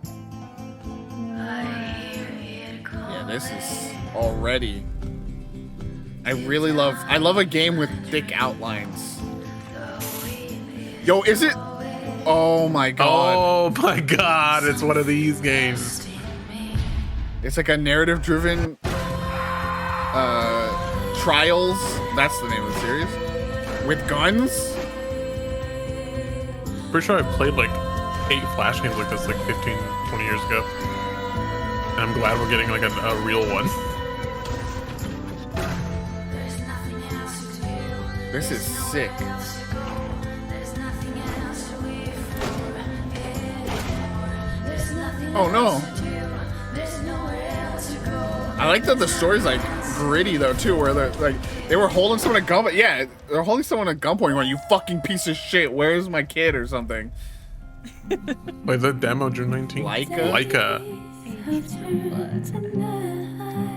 Yeah, this is already. I love a game with thick outlines. Yo, is it? Oh my god. Oh my god, it's one of these games. It's like a narrative-driven Trials. That's the name of the series. With guns. Pretty sure I played like 8 Flash games like this like 15, 20 years ago. And I'm glad we're getting like a real one. This is sick. Oh no. I like that the story's like gritty though too, where they're like they were holding someone at gunpoint. Yeah, they're holding someone at gunpoint going, "You fucking piece of shit, where's my kid?" or something. Like the demo June 19th. Leica.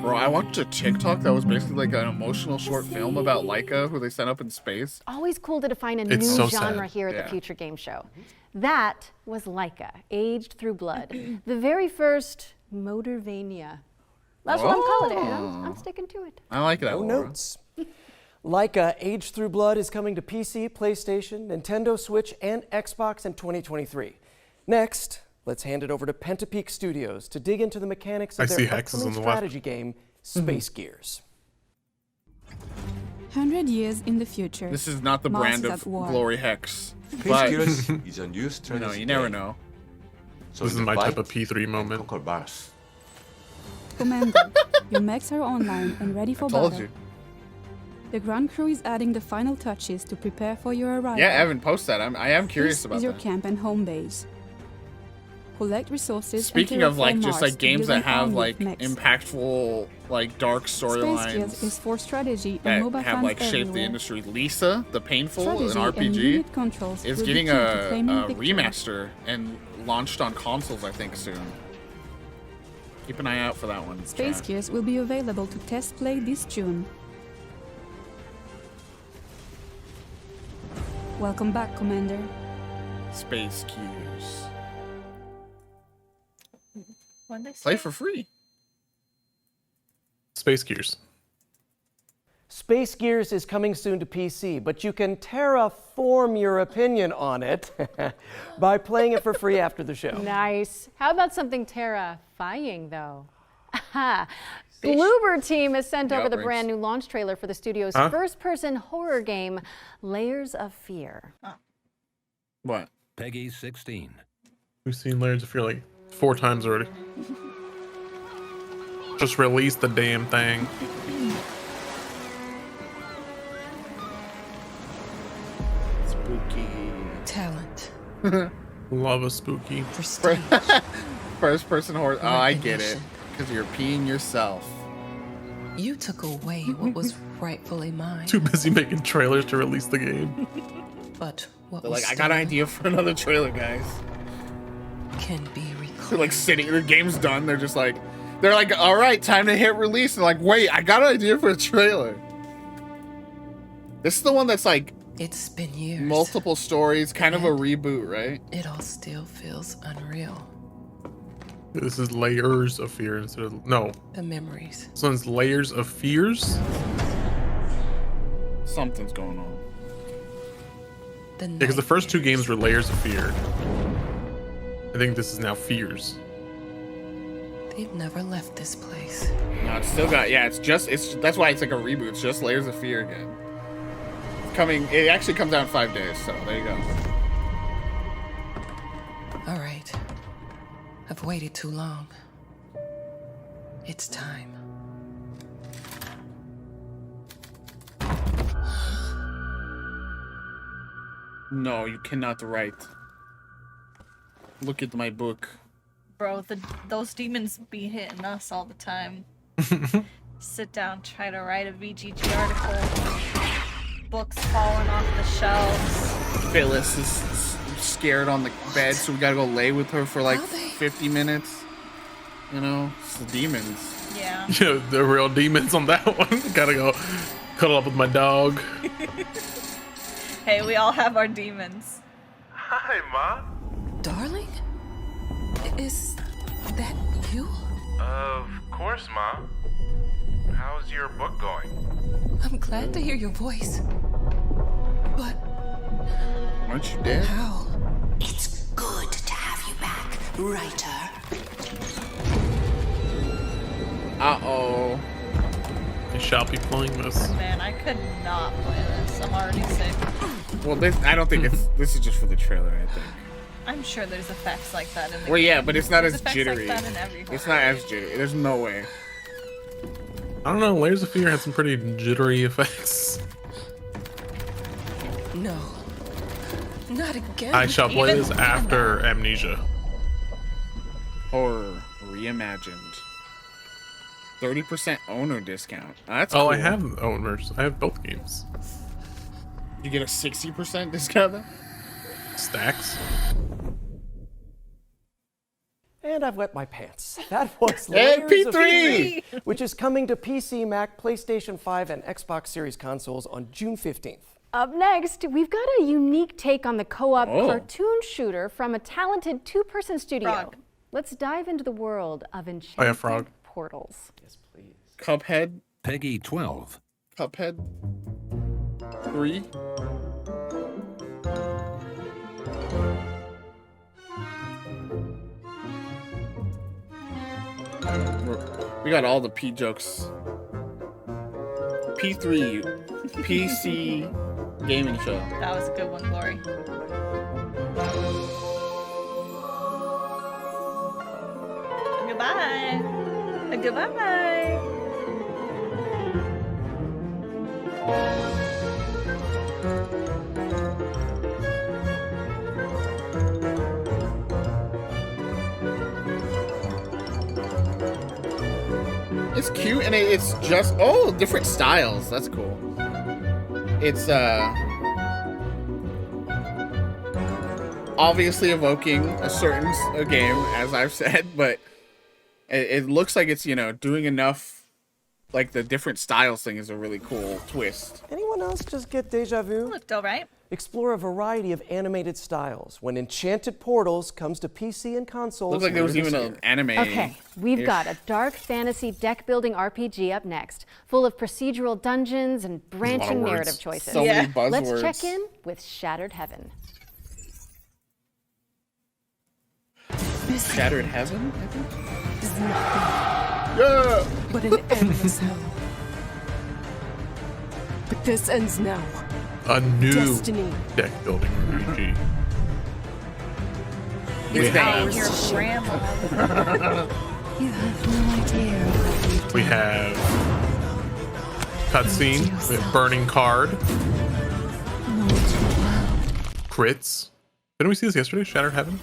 Bro, I watched a TikTok that was basically like an emotional short film about Leica, who they sent up in space. Always cool to define a It's new so genre sad. here at Yeah. the Future Game Show. That was Leica, Aged Through Blood, the very first Motorvania. That's what I'm calling it. I'm sticking to it. I like that No one. notes. Leica Age Through Blood is coming to PC, PlayStation, Nintendo Switch, and Xbox in 2023. Next, let's hand it over to Pentapeak Studios to dig into the mechanics of I see their hexes upcoming on the left. strategy game, Space Gears. 100 years in the future. This is not the Mars brand is of at war. Glory Hex. Space But Gears is a new strategy you never game. know. So This is in my the type fight, of P3 moment. conquer Mars. Commander, your mechs are online and ready for Told battle. you. The ground crew is adding the final touches to prepare for your arrival. Yeah, Evan, post that. I am curious This about is your that. camp and home base. collect resources. Speaking of like just like games that have like mix. impactful like dark Space storylines Gears is for strategy that and mobile have fans like shaped the everywhere. industry. Lisa, the Painful, Strategy an and RPG, unit controls is will be getting key to a claiming victory. remaster and launched on consoles I think soon. Keep an eye out for that one. Space chat. Gears will be available to test play this June. Welcome back, Commander. Space Gears. What'd they say? Play for free. Space Gears. Space Gears is coming soon to PC, but you can terraform your opinion on it by playing it for free after the show. Nice. How about something terrifying, though? Aha. Bloober Team has sent over the brand new launch trailer for the studio's first-person horror game, Layers of Fear. What? Peggy 16. We've seen Layers of Fear like 4 times already. Just release the damn thing. Spooky. Talent. Love a spooky. First person horror. Oh, I get it. Because you're peeing yourself. You took away what was rightfully mine. Too busy making trailers to release the game. But what They're was like, I got an idea for another trailer, guys. can be reclaimed. They're like sitting, the game's done. They're like, all right, time to hit release. And like, wait, I got an idea for a trailer. This is the one that's like, it's been years. Multiple stories, kind of a reboot, right? It all still feels unreal. This is Layers of Fear instead of no. The memories. This one's Layers of Fears. Something's going on. Because the first 2 games were Layers of Fear. I think this is now Fears. They've never left this place. No, it's still got, yeah, that's why it's like a reboot. It's just Layers of Fear again. It's coming, it actually comes out in 5 days, so there you go. All right. I've waited too long. It's time. No, you cannot write. Look at my book. Bro, those demons be hitting us all the time. Sit down, try to write a VGG article. Books falling off the shelves. Phyllis is scared on the bed, so we gotta go lay with her for like 50 minutes. You know, it's the demons. Yeah. Yeah, the real demons on that one. Gotta go cuddle up with my dog. Hey, we all have our demons. Hi, Ma. Darling? Is that you? Of course, Ma. How's your book going? I'm glad to hear your voice. But aren't you dead? How? It's good to have you back, writer. Uh-oh. I shall be playing this. Man, I could not play this. I'm already sick. Well, I don't think this is just for the trailer, I think. I'm sure there's effects like that in the Well, game. yeah, but it's not There's as effects jittery. Like that in every It's horror not as game. jittery. There's no way. I don't know. Layers of Fear had some pretty jittery effects. No. Not again. I shall play this after Amnesia. Horror reimagined. 30% owner discount. That's Oh, cool. I have owners. I have both games. You get a 60% discount then? Stacks. And I've wet my pants. That was And Layers of P3! Fear, which is coming to PC, Mac, PlayStation 5, and Xbox Series consoles on June 15th. Up next, we've got a unique take on the co-op Oh. cartoon shooter from a talented 2-person studio. Frog. Let's dive into the world of enchanted Frog. portals. Yes, please. Cuphead. Peggy 12. Cuphead. 3. We got all the P jokes. P3, PC gaming show. That was a good one, Glory. Goodbye. Goodbye. cute, and it's just different styles. That's cool. It's obviously evoking a certain game, as I've said, but it looks like it's doing enough. Like the different styles thing is a really cool twist. Anyone else just get deja vu? Looked all right. Explore a variety of animated styles when Enchanted Portals comes to PC and consoles. Looks like there was even an anime. Okay, we've got a dark fantasy deck building RPG up next, full of procedural dungeons and branching narrative choices. So many buzzwords. Let's check in with Shattered Heaven. Shattered Heaven, I think? Is nothing. Yeah! But an endless hell. But this ends now. A new Destiny. deck building RPG. It's about your grandma. You have no idea what we've done. We have cutscene. We have burning card. Crits. Didn't we see this yesterday? Shattered Heaven?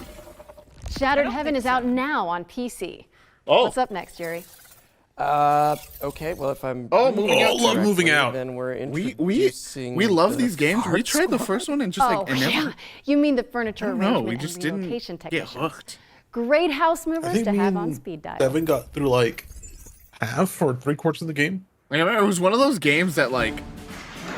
Shattered Heaven is out now on PC. Oh. What's up next, Jerry? Okay, well, if I'm moving out. Love moving out. Then we're We introducing love the these games. We tried the first one and just yeah. You mean the furniture arrangement No, we just and didn't relocation get technicians. hooked. Great house movers to have on speed dial. Devin got through like half or 3/4 of the game. I remember it was one of those games that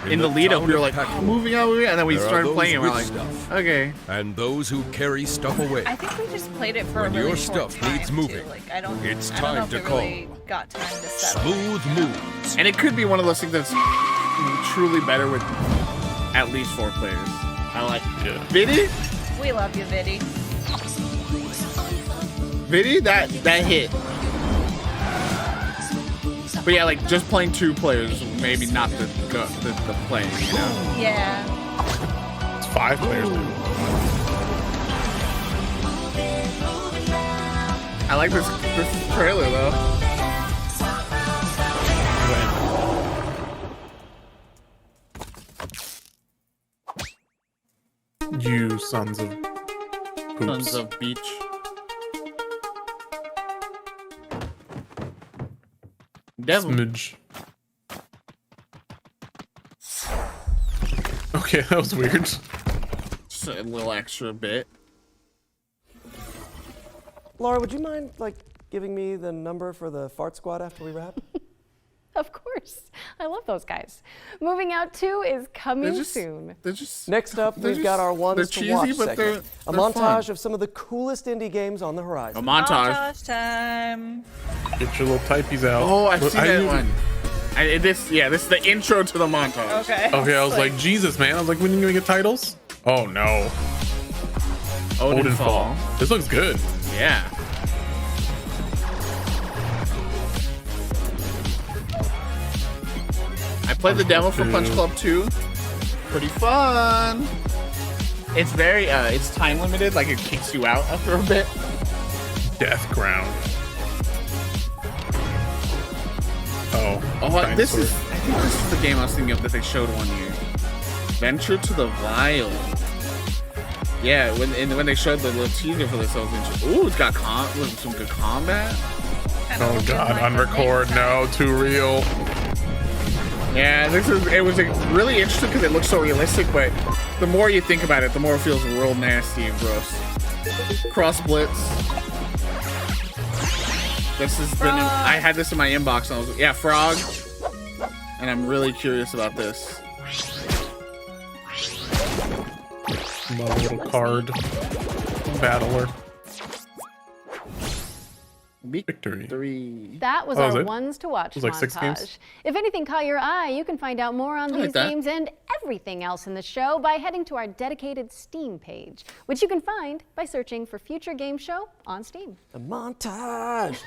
in the lead up we were like moving out, and then we started playing and we're like, okay. And those who carry stuff away. I think we just played it for When a really your short stuff time, needs moving, too. Like, I don't know time if to it really got time to settle. Smooth moves. And it could be one of those things that's truly better with at least 4 players. I like it. Viddy? We love you, Viddy. Viddy, that hit. But yeah, like just playing 2 players, maybe not the play, you know? Yeah. It's 5 players now. I like this trailer though. You sons of poops. Sons of beach. Smidge. Okay, that was weird. Just a little extra bit. Laura, would you mind giving me the number for the fart squad after we wrap? Of course. I love those guys. Moving Out 2 is coming soon. Next up, we've got our ones to cheesy, watch but segment. A they're montage fun. of some of the coolest indie games on the horizon. A montage. Montage time. Get your little typies out. Oh, I've seen that one. This is the intro to the montage. Okay. Okay, I was like, Jesus, man. I was like, when are you gonna get titles? Oh no. Odinfall. This looks good. Yeah. I played the demo for Punch Club 2. Pretty fun. It's very it's time limited, like it kicks you out after a bit. Death Ground. Oh, I think this is the game I was thinking of that they showed one year. Venture to the Wild. Yeah, when they showed the little teaser for this, I was interested. Ooh, it's got some good combat. Oh god, on record, no, too real. Yeah, it was really interesting because it looks so realistic, but the more you think about it, the more it feels real nasty and gross. Cross Blitz. This is the new, I had this in my inbox and I was like, yeah, Frog. And I'm really curious about this. My little card battler. Victory. That was our ones to watch it was like 6 montage. games? If anything caught your eye, you can find out more on these games and everything else in the show by heading to our dedicated Steam page, which you can find by searching for Future Game Show on Steam. The montage.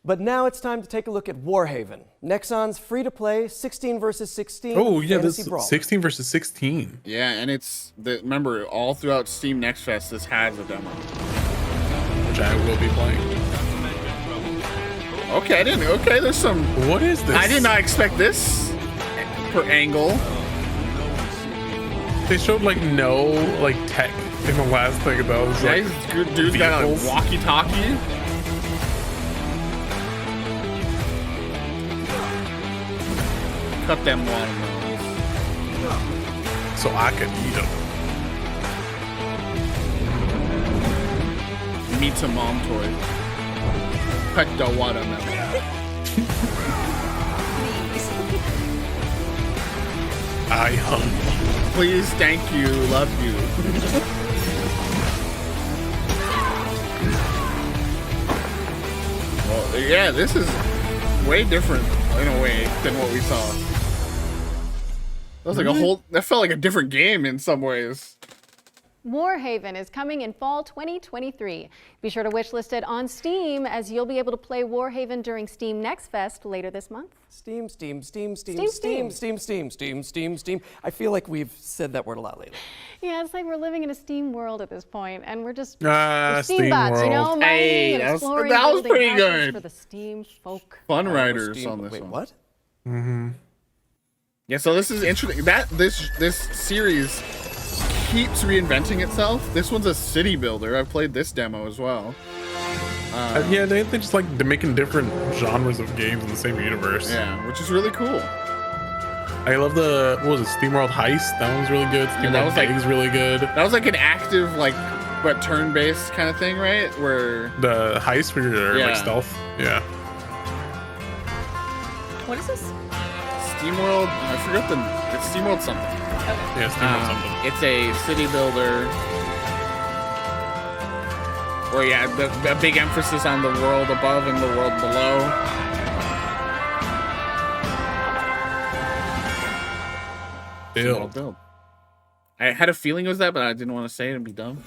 But now it's time to take a look at Warhaven, Nexon's free-to-play 16 versus 16 Oh yeah, fantasy this brawl. 16 versus 16. Yeah, and remember, all throughout Steam Next Fest, this has a demo. Which I will be playing. Okay, there's some... What is this? I did not expect this per angle. They showed no tech in the last thing though. Yeah, dude's got a walkie-talkie. Cut them watermelons. So I can eat them. Meets a mom toy. Cut the watermelon. I hum. Please, thank you, love you. Well, yeah, this is way different in a way than what we saw. That was like a whole. That felt like a different game in some ways. Warhaven is coming in fall 2023. Be sure to wishlist it on Steam, as you'll be able to play Warhaven during Steam Next Fest later this month. Steam. Steam. I feel like we've said that word a lot lately. Yeah, it's like we're living in a Steam world at this point, and we're just Steam Steam bots, you know, mining Hey, and that was exploring, pretty building houses good. for the Steam folk. Fun Riders Steam- on this wait, one. what? Mm-hmm. Yeah, so this is interesting. This series keeps reinventing itself. This one's a city builder. I've played this demo as well. Yeah, they just like they're making different genres of games in the same universe. Yeah, which is really cool. I love what was it, SteamWorld Heist? That one's really good. SteamWorld that was like- Eggs really good. That was like an active, like, but turn-based kind of thing, right? Where The heist where you're Yeah. like stealth. Yeah. What is this? SteamWorld, I forgot it's SteamWorld something. Yeah, SteamWorld something. It's a city builder. Where, yeah, a big emphasis on the world above and the world below. Build. I had a feeling it was that, but I didn't want to say it and be dumb.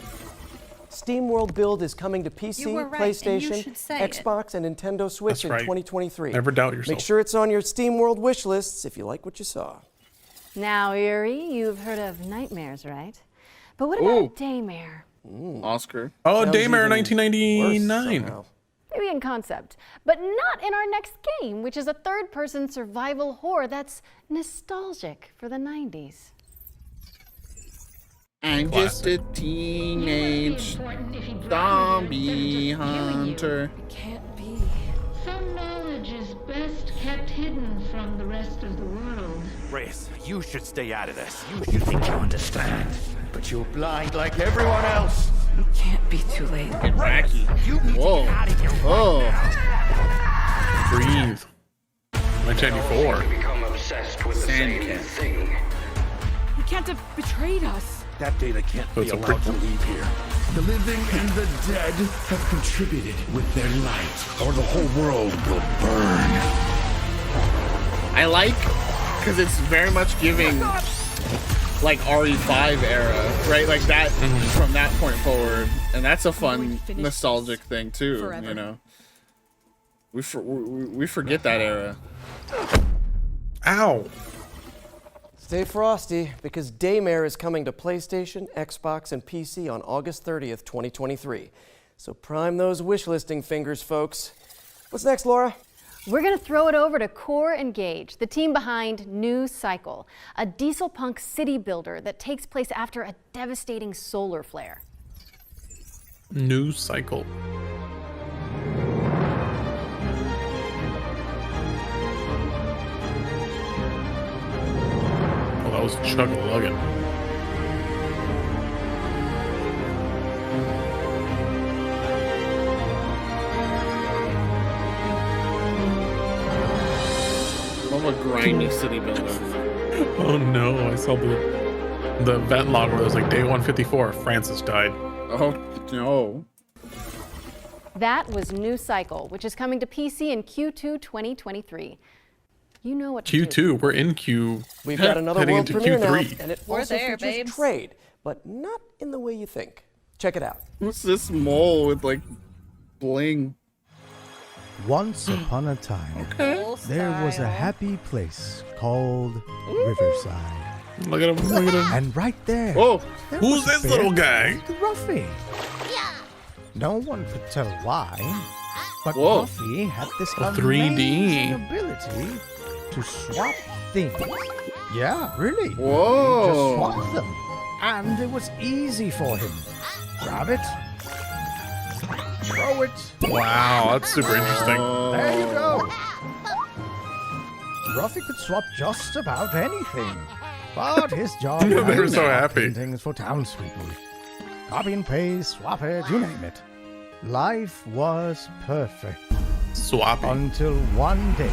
SteamWorld Build is coming to PC, You were right, and you PlayStation, should say it. Xbox, and Nintendo Switch That's in right. 2023. Never doubt yourself. Make sure it's on your SteamWorld wish lists if you like what you saw. Now, Yuri, you've heard of nightmares, right? But what Ooh. about daymare? Oscar. Oh, Sounds Daymare even 1999. worse somehow. Maybe in concept, but not in our next game, which is a third-person survival horror that's nostalgic for the 90s. I'm just a teenage zombie hunter. Can't be. Some knowledge is best kept hidden from the rest of the world. Reyes, you should stay out of this. You think you understand, but you're blind like everyone else. It can't be too late. Get wacky. Whoa. Oh. Breathe. 1994. Become obsessed with the same thing. He can't have betrayed us. That data can't So be it's a allowed to prequel. leave here. The living and the dead have contributed with their light, or the whole world will burn. I like, because it's very much giving, like, RE5 era, right? Like that, from that point forward. And that's a fun, nostalgic thing, too, forever. you know? We forget that era. Ow. Stay frosty, because Daymare is coming to PlayStation, Xbox, and PC on August 30th, 2023. So prime those wishlisting fingers, folks. What's next, Laura? We're going to throw it over to Core Engage, the team behind New Cycle, a diesel punk city builder that takes place after a devastating solar flare. New Cycle. Oh, that was Chug-a-Luggin'. Love a grimy city builder. Oh no, I saw the event log where it was like day 154, Francis died. Oh, no. That was New Cycle, which is coming to PC in Q2 2023. You know what to do. Q2, we're in Q. We've got another heading world into premiere now, Q3. and it We're also there, features babes. trade, but not in the way you think. Check it out. What's this mole with, like, bling? Once upon a time, Okay. there was a happy place called Riverside. Look at him, look at him. And right there, Whoa. there Who's was a this bear little guy? named Ruffy. No one could tell why, but Whoa. Ruffy had this A 3D. amazing ability to swap things. Yeah, really. Whoa. He just swapped them. And it was easy for him. Grab it, throw it. Wow, that's super interesting. There you go. Ruffy could swap just about anything. But his job They were was so happy. things for townspeople. Copy and paste, swap it, you name it. Life was perfect. Swapping. Until one day,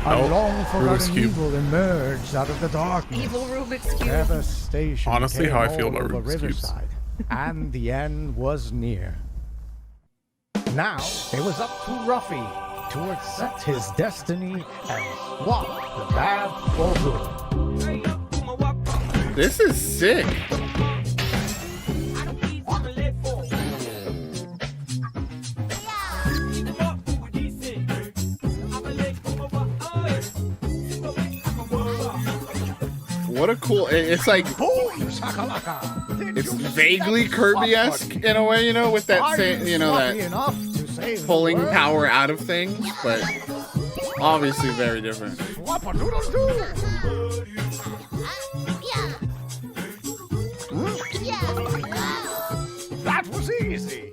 a Oh, long Rubik's forgotten Cube. evil emerged out of the darkness. Evil Rubik's Cube. Devastation Honestly, came how I feel all about over Rubik's Cubes. Riverside, and the end was near. Now it was up to Ruffy to accept his destiny and swap the bad for good. This is sick. What a cool, it's like, it's vaguely Kirby-esque in a way, you know, with that, that pulling power out of things, but obviously very different. That was easy.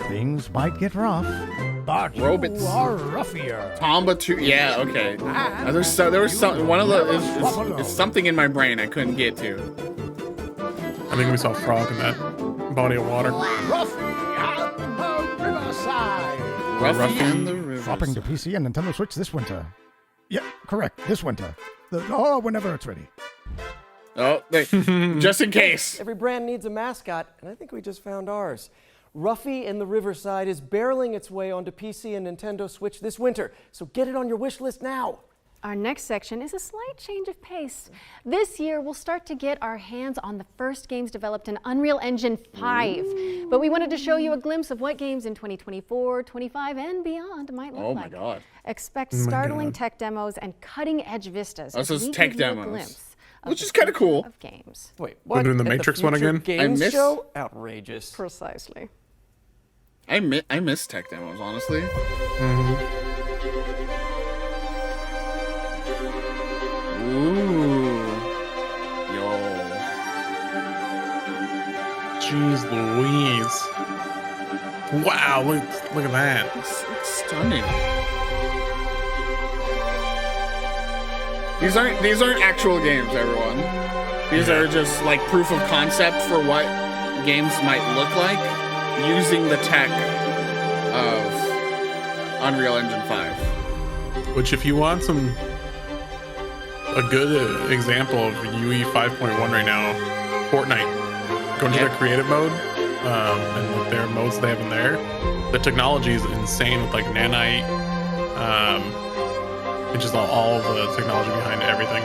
Things might get rough, but Robots. you are ruffier. Tomba 2, yeah, okay. There was some, one of the, it's something in my brain I couldn't get to. I think we saw Frog in that body of water. Ruffy and the Riverside. Ruffy and the Riverside. Swapping to PC and Nintendo Switch this winter. Yeah, correct. This winter. Whenever it's ready. Oh, just in case. Every brand needs a mascot, and I think we just found ours. Ruffy and the Riverside is barreling its way onto PC and Nintendo Switch this winter, so get it on your wish list now. Our next section is a slight change of pace. This year, we'll start to get our hands on the first games developed in Unreal Engine 5. But we wanted to show you a glimpse of what games in 2024, 25, and beyond might look like. Oh my god. Expect startling tech demos and cutting-edge vistas. This as is we tech give you a demos. glimpse of Which the is kind of cool. Of games. Wait, We're what? doing the At Matrix one Future again? Games show? Outrageous. Precisely. I miss tech demos, honestly. Ooh. Yo. Jeez Louise. Wow, look at that. It's stunning. These aren't actual games, everyone. These are just like proof of concept for what games might look like using the tech of Unreal Engine 5. Which, if you want a good example of UE 5.1 right now, Fortnite. Go into their creative mode and look their modes they have in there. The technology is insane with like nanite. It's just all the technology behind everything.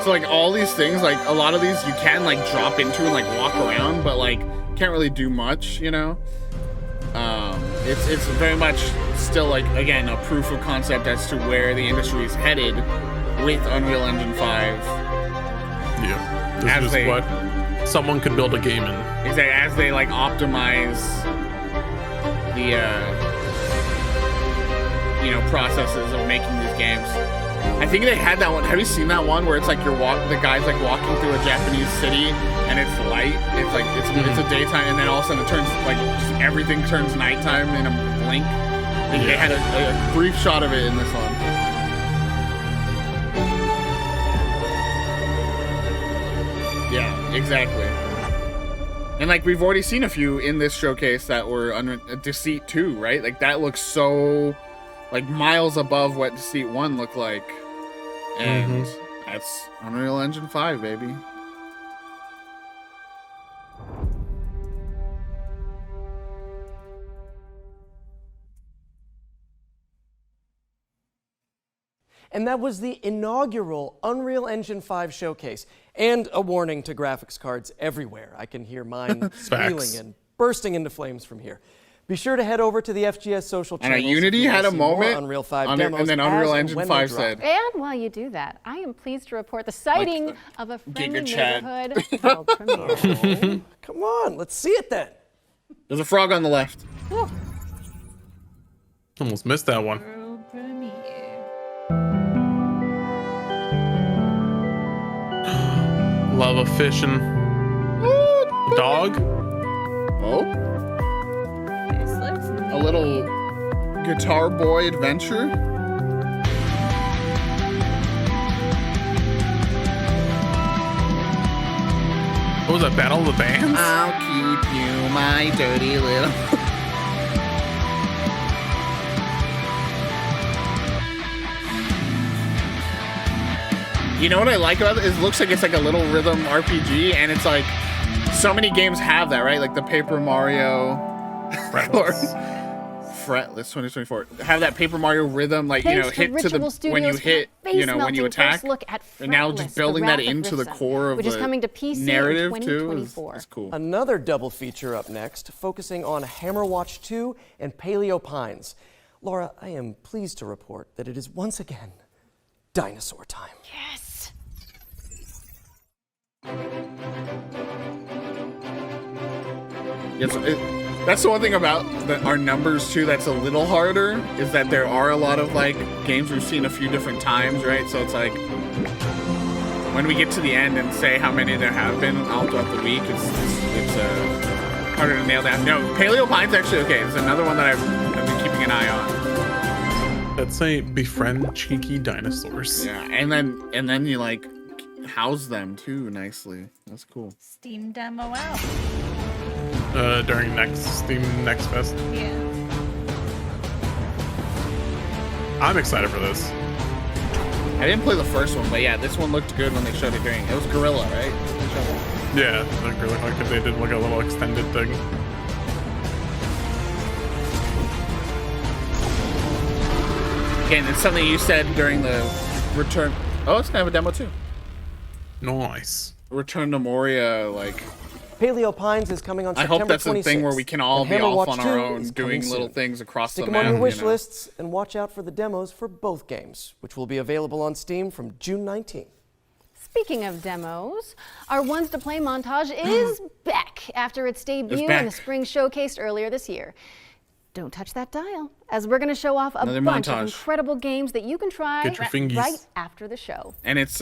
So like all these things, like a lot of these you can like drop into and like walk around, but like can't really do much, you know? It's very much still like, again, a proof of concept as to where the industry is headed with Unreal Engine 5. Yeah. This is what someone could build a game in. Is that as they like optimize the processes of making these games. I think they had that one. Have you seen that one where it's like the guy's like walking through a Japanese city and it's light. It's like it's a daytime and then all of a sudden it turns like just everything turns nighttime in a blink. They had a brief shot of it in this one. Yeah, exactly. And like we've already seen a few in this showcase that were Deceit 2, right? Like that looks so like miles above what Deceit 1 looked like. And that's Unreal Engine 5, baby. And that was the inaugural Unreal Engine 5 showcase. And a warning to graphics cards everywhere. I can hear mine squealing and bursting into flames from here. Be sure to head over to the FGS social channels. And Unity had a moment, Unreal 5 demos and then Unreal Engine 5 said. And while you do that, I am pleased to report the sighting of a friendly Giga neighborhood world premiere. Come on, let's see it then. There's a frog on the left. Almost missed that one. World premiere. Love of fishing. Dog. Oh. This looks neat. A little Guitar Boy Adventure. What was that, Battle of the Bands? I'll keep you, my dirty little... You know what I like about it? It looks like it's like a little rhythm RPG, and it's like so many games have that, right? Like the Paper Mario Fretless 2024 have that Paper Mario rhythm, like you know, hit to the when you hit, you know, when you attack. And now just building that into the core of the narrative too is cool. Another double feature up next, focusing on Hammerwatch 2 and Paleo Pines. Laura, I am pleased to report that it is once again dinosaur time. Yes. Yes, that's the one thing about our numbers too that's a little harder, is that there are a lot of like games we've seen a few different times, right? So it's like when we get to the end and say how many there have been all throughout the week, it's harder to nail down. No, Paleo Pine's actually okay. It's another one that I've been keeping an eye on. Let's say befriend cheeky dinosaurs. Yeah, and then you like house them too nicely. That's cool. Steam demo out. During Steam Next Fest. Yeah. I'm excited for this. I didn't play the first one, but yeah, this one looked good when they showed it during. It was Gorilla, right? Yeah, the Gorilla Collective, they did like a little extended thing. Again, it's something you said during the return. Oh, it's gonna have a demo too. Nice. Return to Moria, like. Paleo Pines is coming on September 26th. I hope that's the thing where we can all be off on our own doing little things across the map. Stick them on your wish lists and watch out for the demos for both games, which will be available on Steam from June 19th. Speaking of demos, our Ones to Play montage is back after its debut in the spring showcase earlier this year. Don't touch that dial, as we're going to show off a bunch of incredible games that you can try right after the show. And it's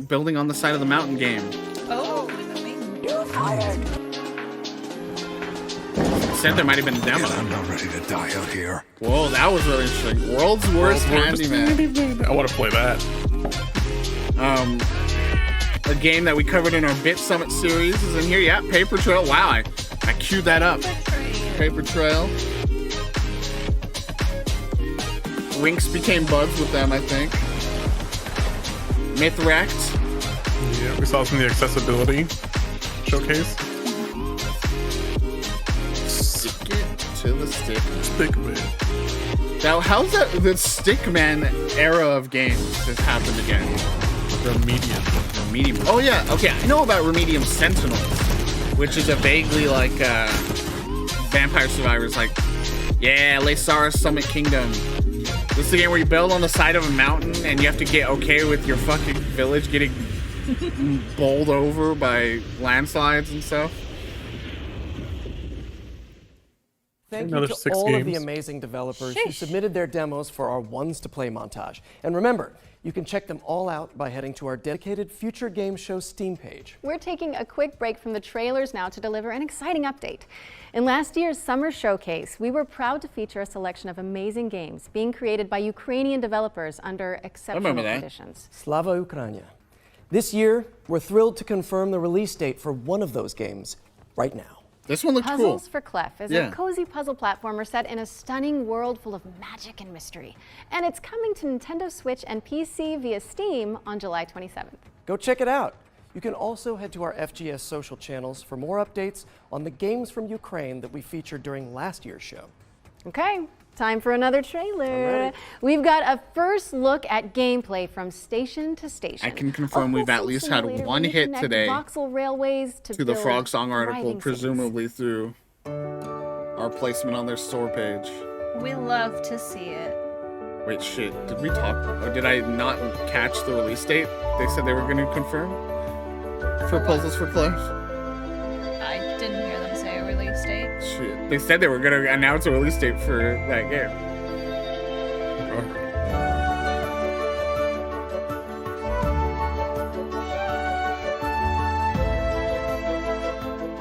building on the side of the mountain game. Oh, you're fired. Said there might have been a demo. I'm not ready to die out here. Whoa, that was really interesting. World's Worst Handyman. I want to play that. A game that we covered in our Bit Summit series is in here. Yeah, Paper Trail. Wow, I queued that up. Paper Trail. Winx became buds with them, I think. Myth Wrecked. Yeah, we saw some of the accessibility showcase. Stick it to the stick. Stickman. Now, how's that the Stickman era of games has happened again? Remedium. Oh yeah, okay. I know about Remedium Sentinels, which is a vaguely like Vampire Survivors, like, yeah, Laysara Summit Kingdom. This is the game where you build on the side of a mountain and you have to get okay with your fucking village getting bowled over by landslides and stuff. Thank you to all of the amazing developers who submitted their demos for our Ones to Play montage. And remember, you can check them all out by heading to our dedicated Future Game Show Steam page. We're taking a quick break from the trailers now to deliver an exciting update. In last year's summer showcase, we were proud to feature a selection of amazing games being created by Ukrainian developers under exceptional conditions. Slava Ukraina. This year, we're thrilled to confirm the release date for one of those games right now. This one looks Puzzles cool. for Clef is a cozy puzzle platformer set in a stunning world full of magic and mystery. And it's coming to Nintendo Switch and PC via Steam on July 27th. Go check it out. You can also head to our FGS social channels for more updates on the games from Ukraine that we featured during last year's show. Okay, time for another trailer. We've got a first look at gameplay from Station to Station. I can confirm we've at least had one hit today voxel railways to the Frog Song article, presumably through our placement on their store page. We love to see it. Wait, shit, did we talk, or did I not catch the release date? They said they were going to confirm for Puzzles for Clef? I didn't hear them say a release date. Shit. They said they were going to announce a release date for that game.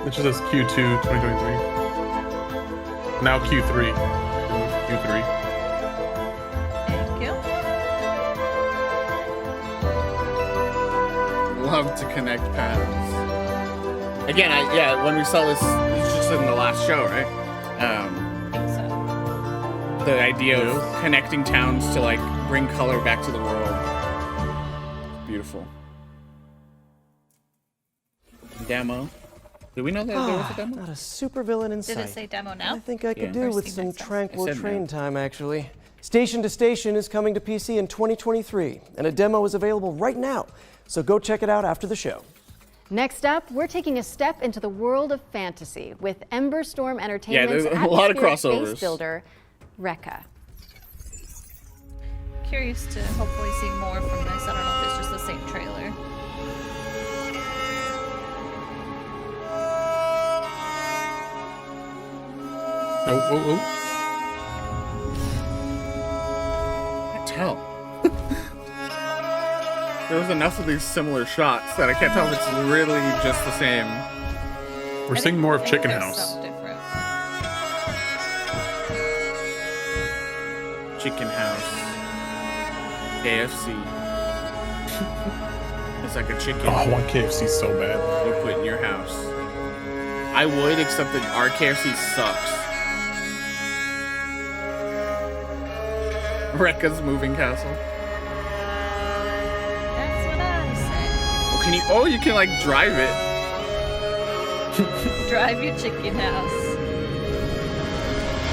It just says Q2 2023. Now Q3. You 3. Thank you. Love to connect paths. Again, when we saw this, it's just in the last show, right? I think so. The idea of connecting towns to like bring color back to the world. Beautiful. Demo. Did we know that there was a demo? Not a supervillain in sight. Did it say demo now? I think I could do with some tranquil It said train no. time, actually. Station to Station is coming to PC in 2023, and a demo is available right now. So go check it out after the show. Next up, we're taking a step into the world of fantasy with Ember Storm Entertainment's there's a lot of atmospheric crossovers. base builder, Rekka. Curious to hopefully see more from this. I don't know if it's just the same trailer. Oh. Can't tell. There was enough of these similar shots that I can't tell if it's really just the same. We're seeing more of Chicken House. Chicken House. KFC. It's like a chicken. Oh, I want KFC so bad. You put in your house. I would, except that our KFC sucks. Rekka's moving castle. That's what I said. Oh, can you? Oh, you can like drive it. Drive your chicken house.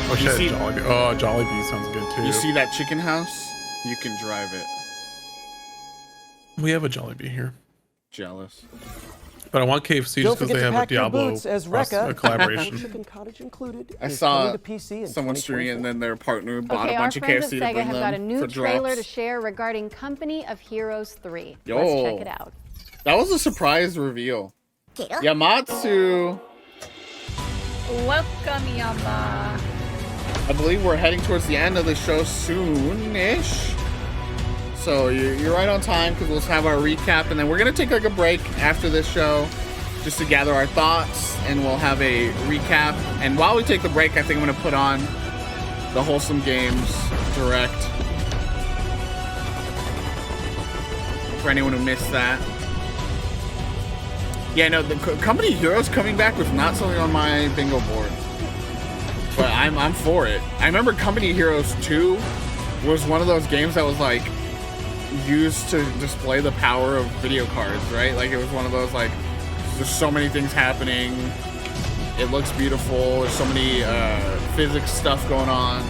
Oh, shit, Jollibee. Oh, Jollibee sounds good too. You see that chicken house? You can drive it. We have a Jollibee here. Jealous. But I want KFC just because they have a Diablo collaboration. Chicken cottage included. I is saw coming to PC in someone streaming it, and then their partner bought Okay, a bunch our of friends KFC of to Sega bring have them got a new for trailer to drops. share regarding Company of Heroes 3. Yo. Let's check it out. That was a surprise reveal. Yamatsu. Welcome, Yama. I believe we're heading towards the end of the show soon-ish. So you're right on time because we'll have our recap, and then we're gonna take like a break after this show just to gather our thoughts, and we'll have a recap. And while we take the break, I think I'm gonna put on the Wholesome Games Direct for anyone who missed that. Yeah, no, the Company Heroes coming back was not something on my bingo board, but I'm for it. I remember Company Heroes 2 was one of those games that was like used to display the power of video cards, right? Like it was one of those like, there's so many things happening. It looks beautiful. There's so many physics stuff going on.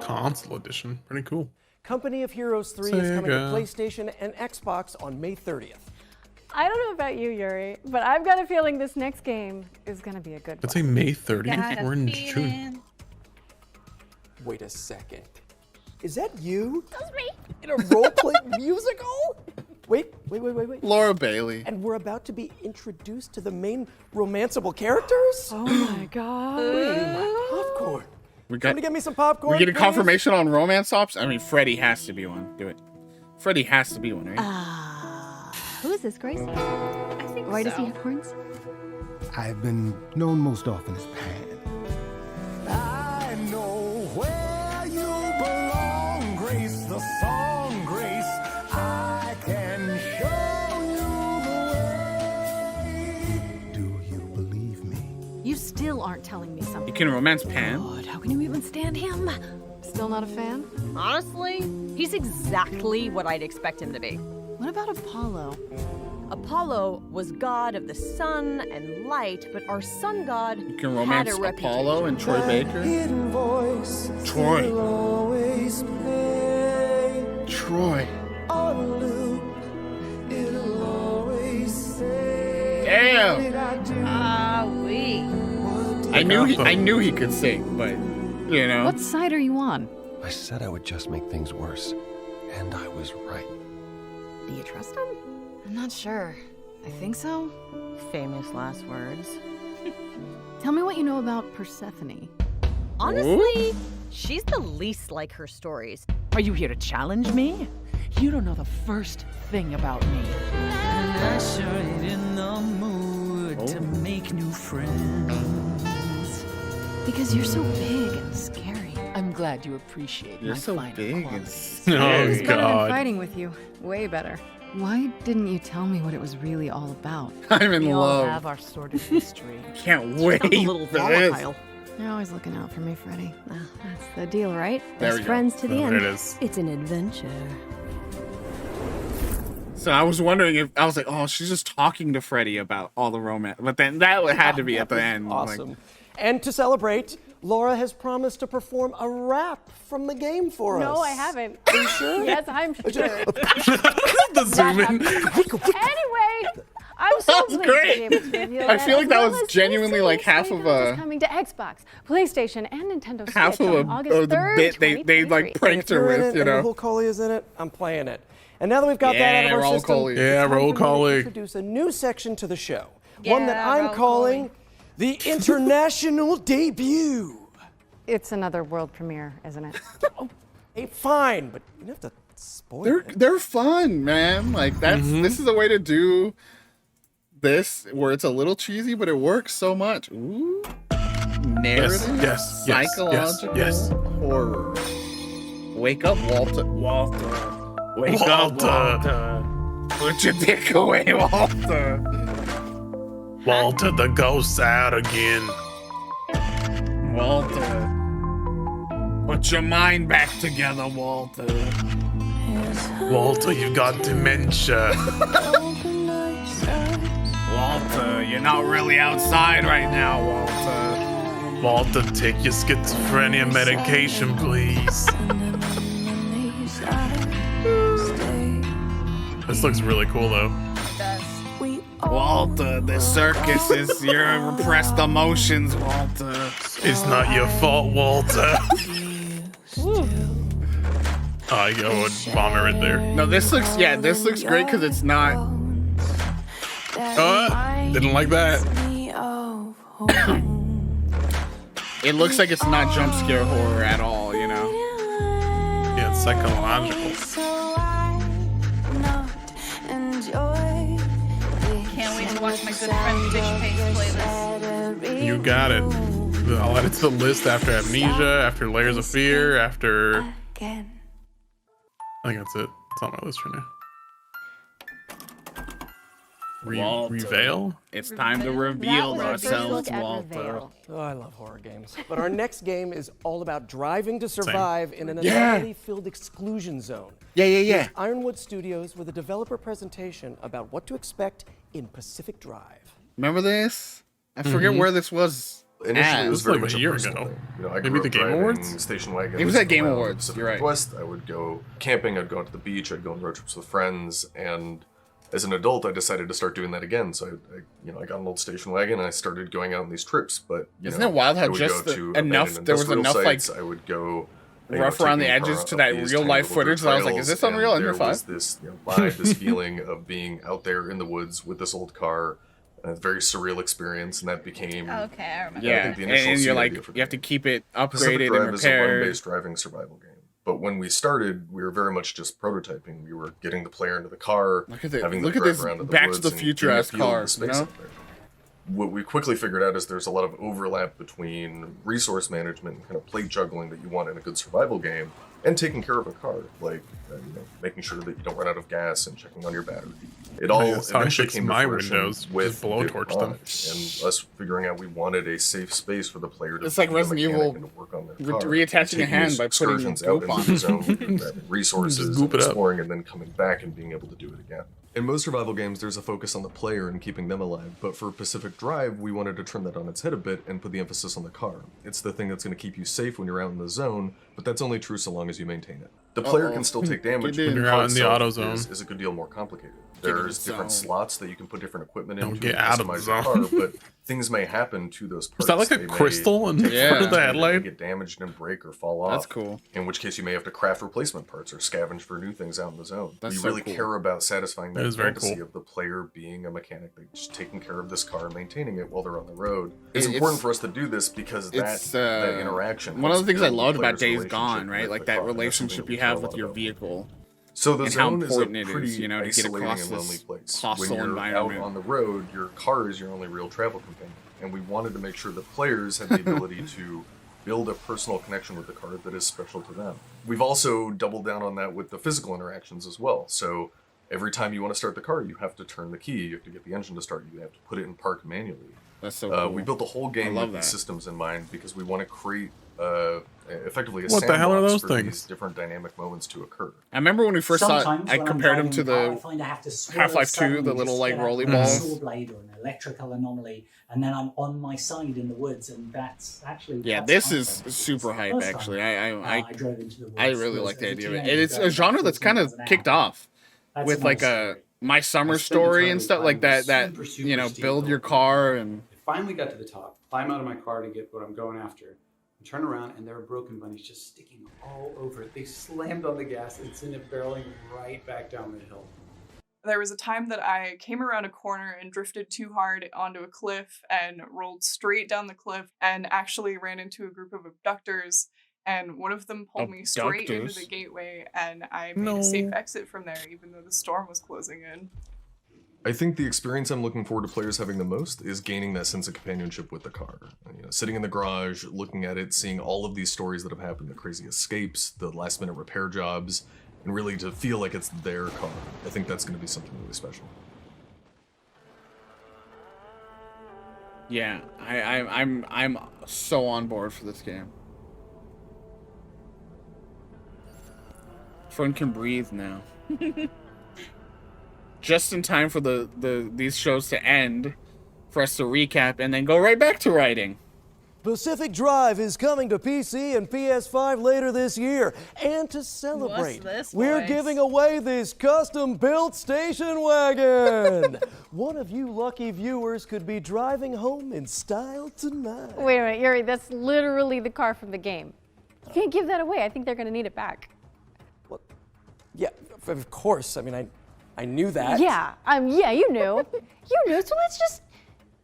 Console edition, pretty cool. Company of Heroes 3 is coming to PlayStation and Xbox on May 30th. I don't know about you, Yuri, but I've got a feeling this next game is going to be a good one. Let's say May 30th. We're in June. Wait a second. Is that you? That's me. In a role-play musical? Wait. Laura Bailey. And we're about to be introduced to the main romanceable characters? Oh my god. Popcorn. We Come to get me some popcorn. We get a please? confirmation on romance ops? I mean, Freddy has to be one. Do it. Freddy has to be one, right? Who is this, Grace? I think Why so. does he have horns? I've been known most often as Pan. I know where you belong, Grace, the song, Grace. I can show you the way. Do you believe me? You still aren't telling me something. You can romance Pan. God, how can you even stand him? Still not a fan? Honestly, he's exactly what I'd expect him to be. What about Apollo? Apollo was god of the sun and light, but our sun god You can had romance a Apollo and Troy Baker. Troy. Troy. Damn. I knew he could sing, but you know. What side are you on? I said I would just make things worse, and I was right. Do you trust him? I'm not sure. I think so. Famous last words. Tell me what you know about Persephone. Honestly, she's the least like her stories. Are you here to challenge me? You don't know the first thing about me. And I sure ain't in the mood to make new friends. Because you're so big and scary. I'm glad you appreciate You're my so fine big and qualities. scary. It's better than fighting with you. Way better. Why didn't you tell me what it was really all about? I'm in We all love. have our sordid history. Can't wait. I'm a little for this. volatile. You're always looking out for me, Freddie. That's the deal, right? There we Best go. friends to the There end. it is. It's an adventure. So I was wondering if I was like, oh, she's just talking to Freddy about all the romance, but then that had to be at the end. Awesome. Like, And to celebrate, Laura has promised to perform a rap from the game for us. No, I haven't. Are you sure? Yes, I'm sure. The zoom in. Anyway, I'm so That's pleased great. to be able to reveal I that, feel like as that well was as genuinely like half of is a coming to Xbox, PlayStation, and Nintendo half Switch of on a August or the 3rd, bit they like pranked her You're in with, it you and know. Raul Coley is in it. I'm playing it. And now that we've got that out of our Raul system, Coley. Yeah, it's time Raul for me to Coley. introduce a new section to the show. One that Yeah, I'm Raul calling the international debut. It's another world premiere, isn't it? Hey, fine, but you don't have to spoil it. They're fun, man. Like this is a way to do this where it's a little cheesy, but it works so much. Ooh. Narrative, yes, yes, psychological yes. horror. Wake up, Walter. Walter. Wake up, Walter. Walter. Put your dick away, Walter. Walter, the ghost's out again. Walter. Put your mind back together, Walter. Walter, you've got dementia. Walter, you're not really outside right now, Walter. Walter, take your schizophrenia medication, please. This looks really cool, though. Walter, the circus is your repressed emotions, Walter. It's not your fault, Walter. I go and vomit right there. No, this looks great because it's not. Didn't like that. It looks like it's not jump scare horror at all, you know. Yeah, it's psychological. Can't wait to watch my good friend Fishpaste play this. You got it. I'll add it to the list after Amnesia, after Layers of Fear, after... I think that's it. It's on my list for now. Reveal? It's time to reveal ourselves, Walter. Oh, I love horror games. But our next game is all about driving to survive in an anomaly-filled exclusion zone. Yeah. Here's Ironwood Studios with a developer presentation about what to expect in Pacific Drive. Remember this? I forget where this was. Initially, it was very like much a year personal ago. thing. You know, I Maybe grew the up Game driving Awards? station wagons. It was at Game around Awards, the Pacific you're right. Northwest. I would go camping. I'd go to the beach. I'd go on road trips with friends. And as an adult, I decided to start doing that again. So I got an old station wagon and I started going out on these trips. But Isn't it wild how I would just go the- to enough- abandoned there was industrial enough, like, sites. I would go rough around the taking edges car to up that these real tiny life little dirt footage that I was like, is trails, this Unreal and Engine there was 5? this vibe, this feeling of being out there in the woods with this old car. A very surreal experience, and that became Okay, I remember. Yeah, I think the initial and you're seed like, idea for you have to keep it Pacific upgraded Drive and is a repaired. land-based driving survival game. But when we started, we were very much just prototyping. We were getting the player into the car, Look at it. having Look them at drive this around in the Back to woods the and Future getting a ass feel of the car, you space know? up there. What we quickly figured out is there's a lot of overlap between resource management and kind of plate juggling that you want in a good survival game, and taking care of a car, like making sure that you don't run out of gas and checking on your battery. It all That's how I eventually fix came my to fruition windows, with just blowtorch them. and us figuring out we wanted a safe space for the player to It's like be a Resident mechanic Evil and to work on their car. reattaching a Taking hand these by putting excursions out goop into on the it. zone, grabbing resources, Just goop it up. exploring, and then coming back and being able to do it again. In most survival games, there's a focus on the player and keeping them alive, but for Pacific Drive, we wanted to turn that on its head a bit and put the emphasis on the car. It's the thing that's going to keep you safe when you're out in the zone, but that's only true so long as you maintain it. The player can still take damage, but When the you're car out in the itself auto zone. is a good deal more complicated. Get in the There's different zone. slots that you can put different equipment in Don't to get out of the customize your zone. car, but things may happen to those parts. Is that like a They may crystal in take front of the damage, headlight? they get damaged and break or fall off. That's cool. In which case you may have to craft replacement parts or scavenge for new things out in the zone. That's we so really cool. care about satisfying That that is very fantasy cool. of the player being a mechanic, like just taking care of this car and maintaining it while they're on the road. It's It's- important for us to do this because It's that interaction. one of the helps things I build the loved about player's Days Gone, relationship right? with Like the that car, and that's relationship something you we care have a with lot your about. vehicle. So the and how zone is a important it pretty is, you know, to get isolating across and lonely this place. hostile When you're environment. out on the road, your car is your only real travel companion, and we wanted to make sure that players had the ability to build a personal connection with the car that is special to them. We've also doubled down on that with the physical interactions as well. So every time you want to start the car, you have to turn the key, you have to get the engine to start, you have to put it in park manually. That's so cool. We built the whole game love with that. these systems in mind because we want to create effectively a What the hell are sandbox those for things? these different dynamic moments to occur. I remember when we first saw it, Sometimes I when I'm compared him driving to a car, I the find I have to swerve Half-Life 2, the suddenly little just like to get rolly out of balls. a saw blade or an electrical anomaly, and then I'm on my side in the woods, and that's actually Yeah, that's this is fun. super hype. First time, Actually, I drove into the woods. I really was like the as a idea of it. teenager It's a driving genre about that's kind of 14 miles an kicked hour. off That's with like another a My Summer I spent Story eternity and stuff like climbing that. super, You know, super build steep your hill. car and I finally got to the top, climb out of my car to get what I'm going after, and turn around, and there are broken bunnies just sticking all over it. They slammed on the gas and sent it barreling right back down the hill. There was a time that I came around a corner and drifted too hard onto a cliff and rolled straight down the cliff and actually ran into a group of abductors, and one of them pulled me straight into the Abductors? gateway, and I made a safe exit from there even though the storm was closing in. I think the experience I'm looking forward to players having the most is gaining that sense of companionship with the car. You know, sitting in the garage, looking at it, seeing all of these stories that have happened, the crazy escapes, the last minute repair jobs, and really to feel like it's their car. I think that's going to be something really special. yeah, I'm so on board for this game. Everyone can breathe now. Just in time for these shows to end, for us to recap and then go right back to writing. Pacific Drive is coming to PC and PS5 later this year. And to celebrate, this we're voice? giving away this custom-built station wagon. One of you lucky viewers could be driving home in style tonight. Wait a minute, Yuri, that's literally the car from the game. You can't give that away. I think they're going to need it back. Yeah, of course. I mean, I knew that. Yeah, yeah, you knew. You knew, so let's just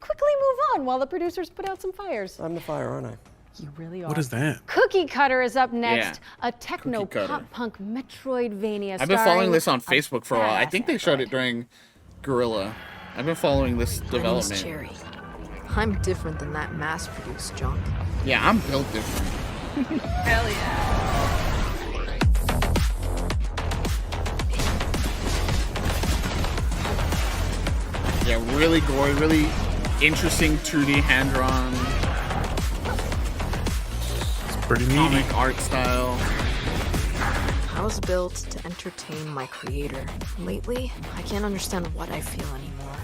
quickly move on while the producers put out some fires. I'm the fire, aren't I? You really are. What is that? Cookie Cutter is up next. Yeah, A techno Cookie Cutter. pop punk Metroidvania. I've been following starring this on a Facebook for a while. I think they showed it during Gorilla. I've been following this My name's development. Cherry. I'm different than that mass-produced junk. Yeah, I'm built different. Hell yeah. Yeah, really gory, really interesting 2D hand-drawn Pretty comic neat. art style. I was built to entertain my creator. Lately, I can't understand what I feel anymore.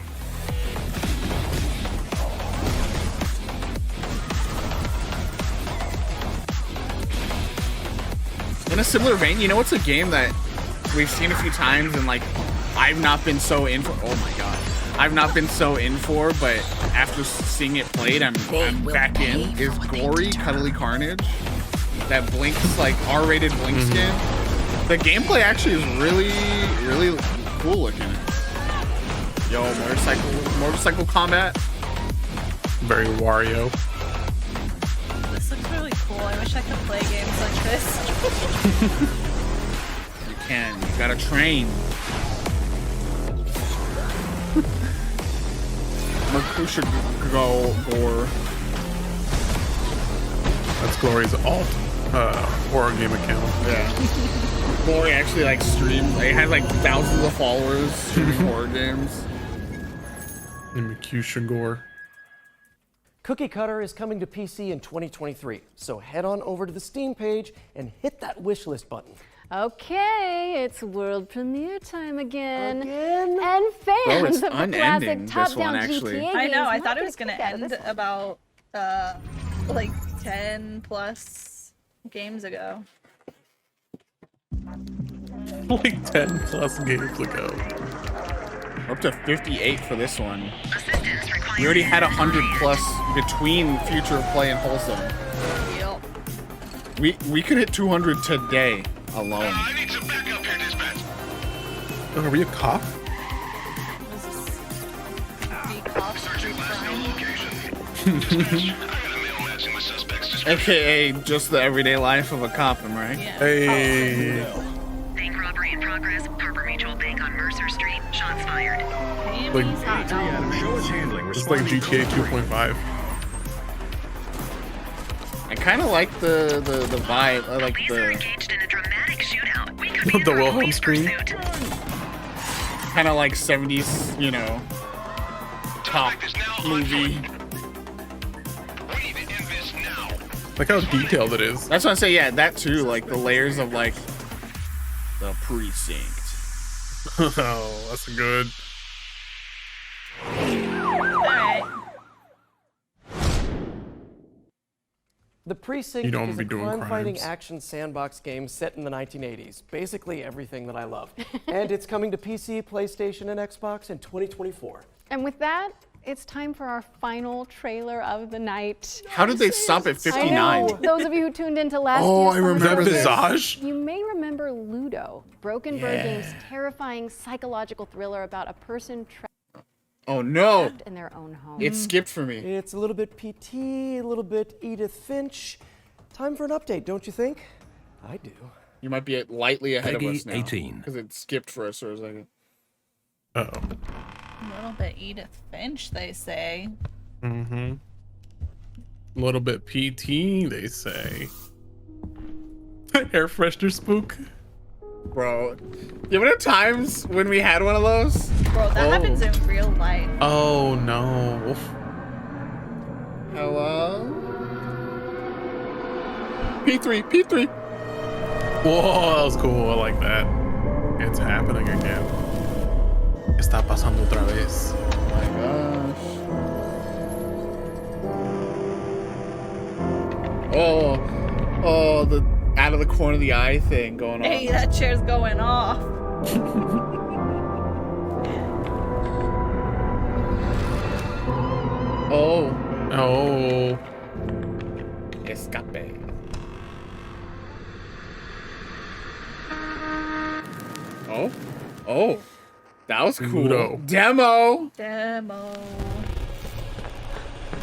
In a similar vein, you know what's a game that we've seen a few times and like I've not been so in for? Oh my god. I've not been so in for, but after seeing it played, I'm back in. Is Gory Cuddly Carnage. That Blink's like R-rated Blink skin. The gameplay actually is really, really cool looking. Yo, motorcycle combat. Very Wario. This looks really cool. I wish I could play games like this. You can. You gotta train. Mercutio Gore. That's Glory's alt horror game account. Yeah. Glory actually like streams. It has like thousands of followers streaming horror games. And Mercutio Gore. Cookie Cutter is coming to PC in 2023, so head on over to the Steam page and hit that wishlist button. Okay, it's world premiere time again. Again? And Bro, fans it's of the unending, classic this top-down one, actually. GTA I know. games I might thought it get was gonna a kick out of end this one. about like 10 plus games ago. Like 10 plus games ago. Up to 58 for this one. We already had 100 plus between Future of Play and Wholesome. Yep. We could hit 200 today alone. Oh, are we a cop? Was this the cops AKA just the everyday life of a cop, am I right? Yeah. Hey. Robbery in progress. Harbor Mutual Bank on Mercer Street. Shots fired. It's like GTA 2.5. I kind of like the vibe. I like the The Wilhelm scream. kind of like 70s, you know, cop movie. Like how detailed it is. That's what I'm saying. Yeah, that too. Like the layers of like the precinct. Oh, that's good. The Precinct You don't is be a doing crime-fighting crimes. action sandbox game set in the 1980s. Basically everything that I love. And it's coming to PC, PlayStation, and Xbox in 2024. And with that, it's time for our final trailer of the night. How did they stop at 59? I know. Those of you who tuned into last Oh, year's I remember Summer this. Visage? You may remember Ludo, Broken Bird Yeah. Game's terrifying psychological thriller about a person trapped Oh no! in their own home. It skipped for me. It's a little bit PT, a little bit Edith Finch. Time for an update, don't you think? I do. You might be lightly ahead Peggy, of us now. 18. Because it skipped for us for a second. Uh-oh. A little bit Edith Finch, they say. Mm-hmm. A little bit PT, they say. Air freshener spook. Bro, you know times when we had one of those? Bro, that happens in real life. Oh no. Hello? P3. Whoa, that was cool. I like that. It's happening again. Está pasando otra vez. Oh my gosh. Oh, the out of the corner of the eye thing going on. Hey, that chair's going off. Oh. Escape. Oh. That was cool. Ludo. Demo.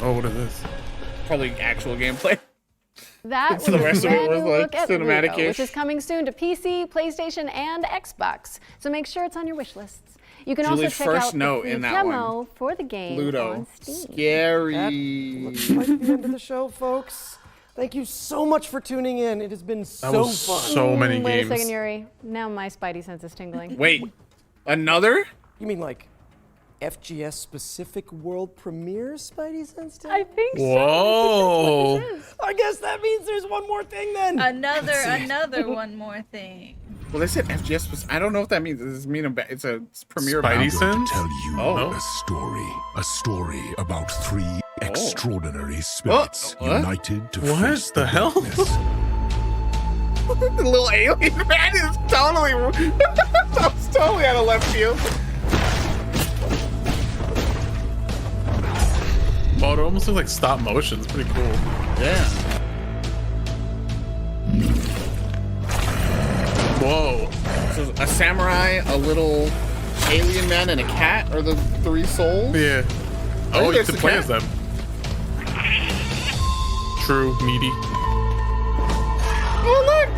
Oh, what is this? Probably actual gameplay. That was The rest a of it brand was, new like, look at cinematic-ish. Ludo, which is coming soon to PC, PlayStation, and Xbox. So make sure it's on your wish lists. You can Julie's also check first out the note free in that demo one. for the game Ludo. on Steam. Scary. Looks like the end of the show, folks. Thank you so much for tuning in. It has been so was fun. so many Wait games. a second, Yuri. Now my spidey sense is tingling. Wait, another? You mean like FGS specific world premiere Spidey Sense? I think Whoa. I guess that means there's one more thing then. Another one more thing. Well, they said FGS was. I don't know what that means. Does this mean it's a premiere Spidey about? sense? Tell you Oh. a story about three extraordinary spirits united to What face the hell? darkness. The little alien man is totally. That was totally out of left field. Oh, it almost looks like stop motion. It's pretty cool. Yeah. Whoa. So a samurai, a little alien man, and a cat are the three souls. Yeah. Oh, Oh, you there's can the play cat. as them. True, meaty. Oh look!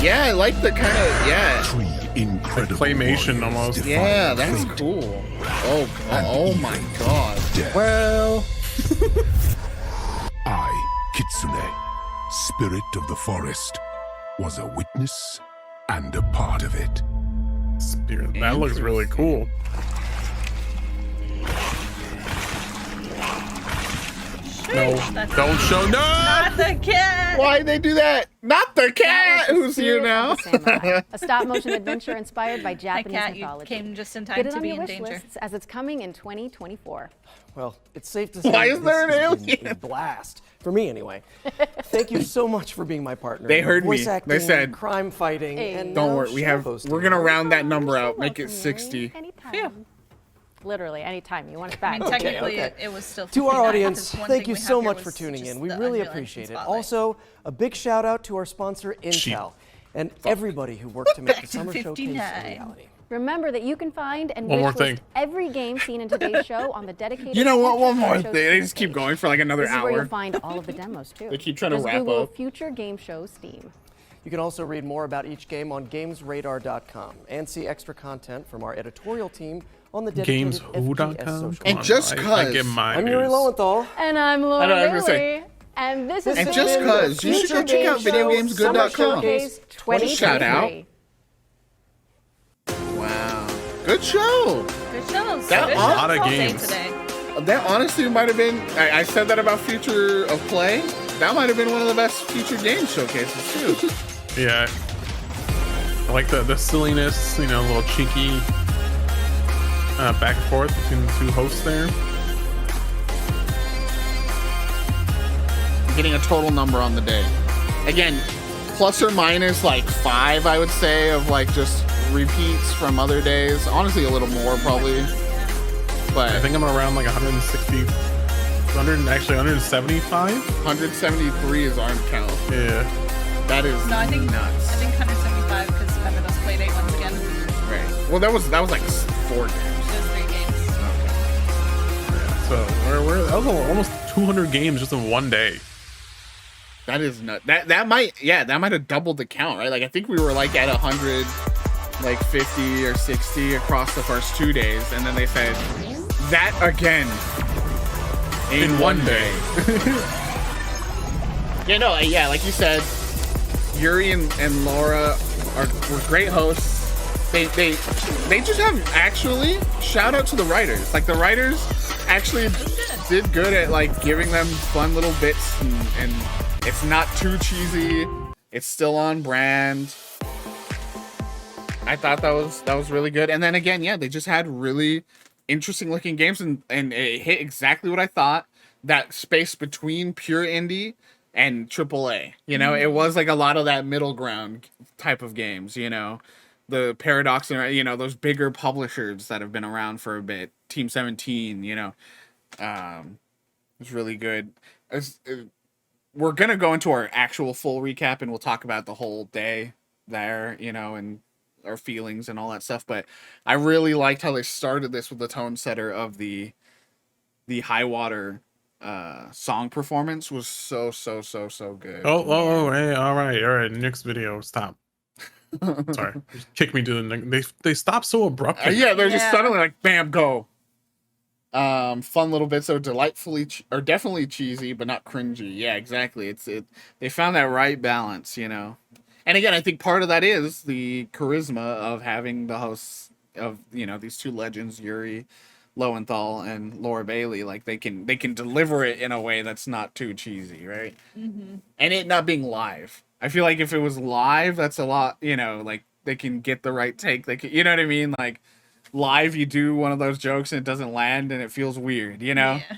Yeah, I like the kind of Three incredible Claymation warriors almost. defying Yeah, that's fate cool. Oh, and oh my even god. death. Well. I, Kitsune, spirit of the forest, was a witness and a part of it. Spirit. That looks really cool. No, That's don't show. No. not the cat. Why'd they do that? Not the cat That was who's the here Spirit now. of the Samurai, a stop-motion adventure inspired by That Japanese cat, you mythology. came just in time Get it to on be your in wish danger. lists as it's coming in 2024. Well, it's safe to say Why is this there an has been alien? a blast. For me, anyway. Thank you so much for being my partner. They heard Voice me. acting, They said- crime fighting, Hey. and Don't now worry, show hosting. we're gonna round that number out, You're make it welcome, 60. Yuri. Anytime. Literally, anytime you want it I back. mean, technically, okay. it was still To our 59, audience, because one thank thing you we have so here much was for tuning just in. We the really Unreal Engine appreciate it. Spotlight. Also, a big shout out to our sponsor, Intel, and everybody who worked to make the Back to summer showcase a 59. reality. Remember that you can find and One more wishlist thing. every game seen in today's show on the dedicated. You know what? One Future more Game thing. Show They Steam just keep page. going for like another This is where you'll hour. find all of the demos too. They keep trying to Just wrap Google up. Future Game Show Steam. You can also read more about each game on gamesradar.com and see extra content from our editorial team on the dedicated GamesWho.com. And just cause I get my I'm Yuri news. Lowenthal. And I'm Laura I was gonna Bailey. And this is And just cause, you should go check out videogamesgood.com. Shout out. Wow. Good show. Good shows. That Good a lot shows of all day games. today. That honestly might have been, I said that about Future of Play. That might have been one of the best featured game showcases too. Yeah. I like the silliness, you know, a little cheeky back and forth between the two hosts there. Getting a total number on the day. Again, plus or minus like 5, I would say, of like just repeats from other days. Honestly, a little more probably. But I think I'm around like 160, 175? 173 is arm count. Yeah. That is No, I think nuts. I think 175 because remember those Playdate ones again. Right. Well, that was like 4 games. Those 3 games. So that was almost 200 games just in one day. That is nuts. That might have doubled the count, right? Like I think we were like at 100, like 50 or 60 across the first 2 days, and then they said that again in one day. Yeah, like you said, Yuri and Laura were great hosts. They just have actually shout out to the writers. Like the writers actually did good at like giving them fun little bits and it's not too cheesy. It's still on brand. I thought that was really good. And then again, yeah, they just had really interesting looking games and it hit exactly what I thought. That space between pure indie and AAA. You know, it was like a lot of that middle ground type of games, you know. The Paradox and, you know, those bigger publishers that have been around for a bit. Team 17, you know. It's really good. We're going to go into our actual full recap and we'll talk about the whole day there, you know, and our feelings and all that stuff. But I really liked how they started this with the tone setter of the High Water song performance was so good. Oh, hey, all right. Next video, stop. Sorry, just kick me to the next. They stop so abruptly. Yeah, they're just suddenly like, bam, go. Fun little bits, so delightfully or definitely cheesy, but not cringy. Yeah, exactly. They found that right balance, you know. And again, I think part of that is the charisma of having the hosts of, you know, these two legends, Yuri Lowenthal and Laura Bailey. Like they can deliver it in a way that's not too cheesy, right? Mm-hmm. And it not being live. I feel like if it was live, that's a lot, you know, like they can get the right take. They can, you know what I mean? Like live, you do one of those jokes and it doesn't land and it feels weird, you know? Yeah.